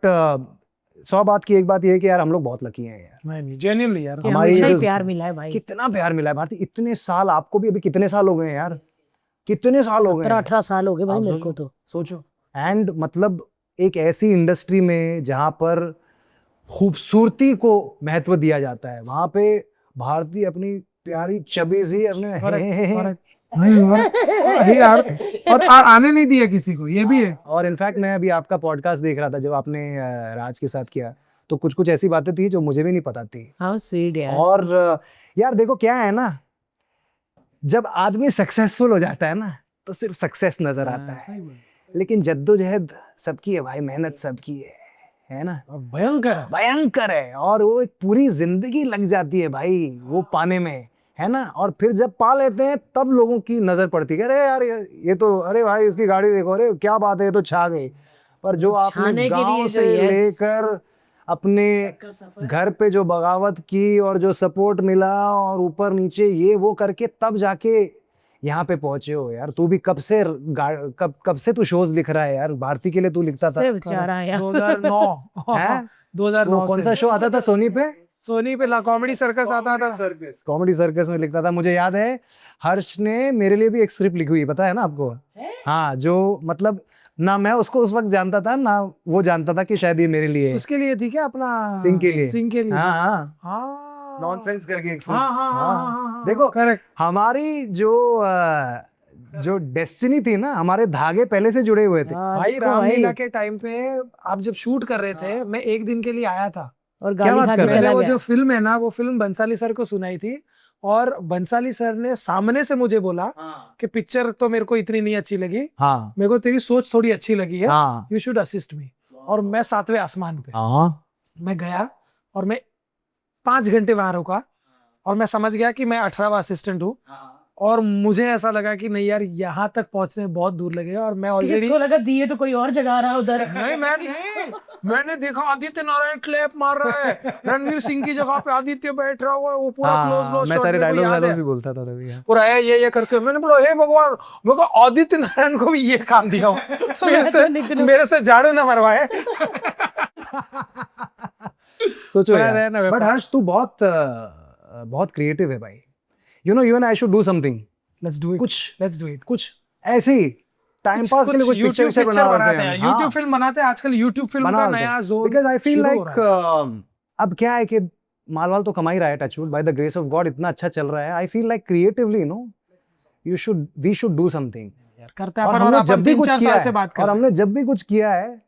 100 बात की एक बात ये है कि यार हम लोग बहुत लकी हैं यार। नहीं जेन्युइनली यार। कि हमारी हमेशा ही जो- प्यार मिला है भाई। कितना प्यार मिला है भारती, इतने साल। आपको भी अभी कितने साल हो गए हैं यार, कितने साल हो गए 17-18 साल हो गए भाई आप मेरे सोचो। को तो। सोचो। एंड मतलब एक ऐसी इंडस्ट्री में जहां पर खूबसूरती को महत्व दिया जाता है वहां पे भारती अपनी प्यारी चबी सी अपने नहीं यार, और आने नहीं दिया किसी को, ये भी है। और इनफैक्ट मैं अभी आपका पॉडकास्ट देख रहा था जब आपने राज के साथ किया, तो कुछ कुछ ऐसी बातें थी जो मुझे भी नहीं पता थी। हाउ स्वीट यार। और यार देखो क्या है ना, जब आदमी सक्सेसफुल हो जाता है ना तो सिर्फ सक्सेस नजर आता है, सही बात। लेकिन जद्दोजहद सबकी है भाई, मेहनत सबकी है ना। और भयंकर है। भयंकर है, और वो एक पूरी जिंदगी लग जाती है भाई वो पाने में, है ना। और फिर जब पा लेते हैं तब लोगों की नजर पड़ती है, अरे यार ये तो, अरे भाई इसकी गाड़ी देखो, अरे क्या बात है ये तो छा गई। पर जो छाने आपने के गांव लिए से जो yes लेकर अपने घर पे जो बगावत की और जो सपोर्ट मिला और ऊपर नीचे ये वो करके तब जाके यहाँ पे पहुंचे हो यार। तू भी कब से तू शोज लिख रहा है यार, भारती के लिए तू लिखता था। से बेचारा है यार। 2009 हैं? 2009 वो कौन सा शो आता था सोनी पे? सोनी पे ला कॉमेडी सर्कस आता था। कॉमेडी सर्कस में लिखता था। मुझे याद है हर्ष ने मेरे लिए भी एक स्क्रिप्ट लिखी हुई, पता है ना आपको? हाँ, जो मतलब ना मैं उसको उस वक्त जानता था ना वो जानता था कि शायद ये मेरे लिए है। उसके लिए थी क्या अपना सिंह के लिए। सिंह के लिए। हाँ हाँ, हाँ नॉनसेंस करके एक हाँ हाँ हाँ। हाँ देखो करेक्ट। हमारी जो डेस्टिनी थी ना, हमारे धागे पहले से जुड़े हुए थे। भाई देखो रामलीला के टाइम पे आप जब शूट कर रहे थे, मैं एक दिन के लिए आया था। और क्या गाली बात खा कर के रहे मैंने चला वो गया। जो फिल्म है ना, वो फिल्म बंसाली सर को सुनाई थी, और बंसाली सर ने सामने से मुझे बोला कि पिक्चर तो मेरे को इतनी नहीं अच्छी लगी, हाँ मेरे को तेरी सोच थोड़ी अच्छी लगी है, हाँ यू शुड असिस्ट मी। और मैं 7वें आसमान पे हाँ मैं गया और मैं 5 घंटे वहां रुका, और मैं समझ गया कि मैं 18वां असिस्टेंट हूँ। और मुझे ऐसा लगा कि नहीं यार, यहाँ तक पहुंचने में बहुत दूर लगेगा, और मैं ऑलरेडी किसको लगा दिए तो कोई और जगह रहा है उधर। नहीं मैंने देखा आदित्य नारायण क्लैप मार रहा है, रणवीर सिंह की जगह पे आदित्य बैठ रहा हुआ है, वो पूरा क्लोज मैं शॉट सारे मेरे को याद डायलॉग है। भी बोलता था तभी। पूरा है ये करके मैंने बोला हे भगवान, मेरे को आदित्य नारायण को भी ये काम दिया हो, मेरे से झाड़ू ना मरवाए। सोचो बड़ा यार। रहना है बट व्यापार। हर्ष तू बहुत क्रिएटिव है भाई। You and I should do something. Let's do it, कुछ लेट्स डू इट। कुछ ऐसे ही टाइम पास के लिए कुछ YouTube पिक्चर पिक्चर बनाते बनाते हैं, YouTube फिल्म बनाते हैं आजकल। YouTube फिल्म का नया जोन बिकॉज आई फील शुरू हो लाइक रहा है। अब क्या है कि मालवाल तो कमा ही रहा है, touchwood, by the grace of God इतना अच्छा चल रहा है। I feel like creatively we should do something. यार करते हैं और अपन, हमने और जब अपन भी 3-4 कुछ किया साल से है, बात कर और रहे हैं। हमने जब भी कुछ किया है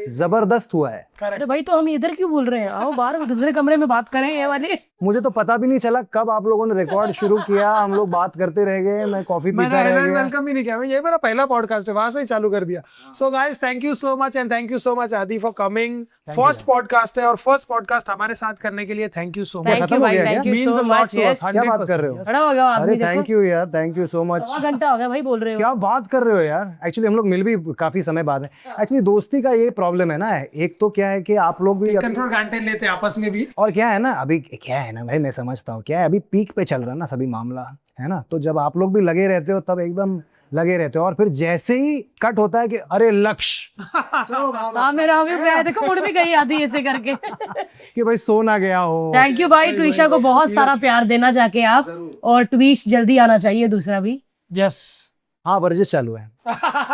जबरदस्त हुआ है। अरे भाई तो हम इधर क्यों बोल रहे हैं, आओ बाहर दूसरे कमरे में बात करें ये वाली। मुझे तो पता भी नहीं चला कब आप लोगों ने रिकॉर्ड शुरू किया, हम लोग बात करते रह गए, मैं कॉफी मैंने पीता रह हेलो गया। वेलकम ही नहीं किया, ये मेरा पहला पॉडकास्ट है, वहां से ही चालू कर दिया। So guys thank you so much and thank you so much Aadi for coming. First podcast है और फर्स्ट पॉडकास्ट हमारे साथ करने के लिए thank you so much. Thank खत्म यू हो भाई, गया थैंक क्या? You means so a lot much. To us. क्या बात कर रहे हो? बड़ा हो गया अरे आदमी, थैंक देखो यू यार, थैंक यू सो मच। 1 घंटा हो गया भाई बोल रहे हो। क्या बात कर रहे हो यार, एक्चुअली हम लोग मिल भी काफी समय बाद है। एक्चुअली दोस्ती का ये प्रॉब्लम है ना, एक तो क्या है कि आप लोग भी कंट्रोल घंटे लेते आपस में भी। और क्या है ना, अभी क्या है ना भाई, मैं समझता हूँ क्या है, अभी पीक पे चल रहा है ना सभी मामला, है ना, तो जब आप लोग भी लगे रहते हो तब एकदम लगे रहते हो, और फिर जैसे ही कट होता है कि अरे लक्ष्य हाँ मेरा अभी मैं देखो मुड़ भी गई आदि ऐसे करके। कि भाई सो ना गया हो। थैंक यू भाई, ट्विशा को बहुत सारा प्यार देना जाके आप, और ट्वीश जल्दी आना चाहिए दूसरा भी। यस हाँ वर्जिश चालू है।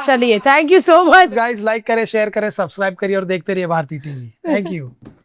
चलिए thank you so much. Guys, like करें, शेयर करें, सब्सक्राइब करिए और देखते रहिए भारती टीवी। Thank you.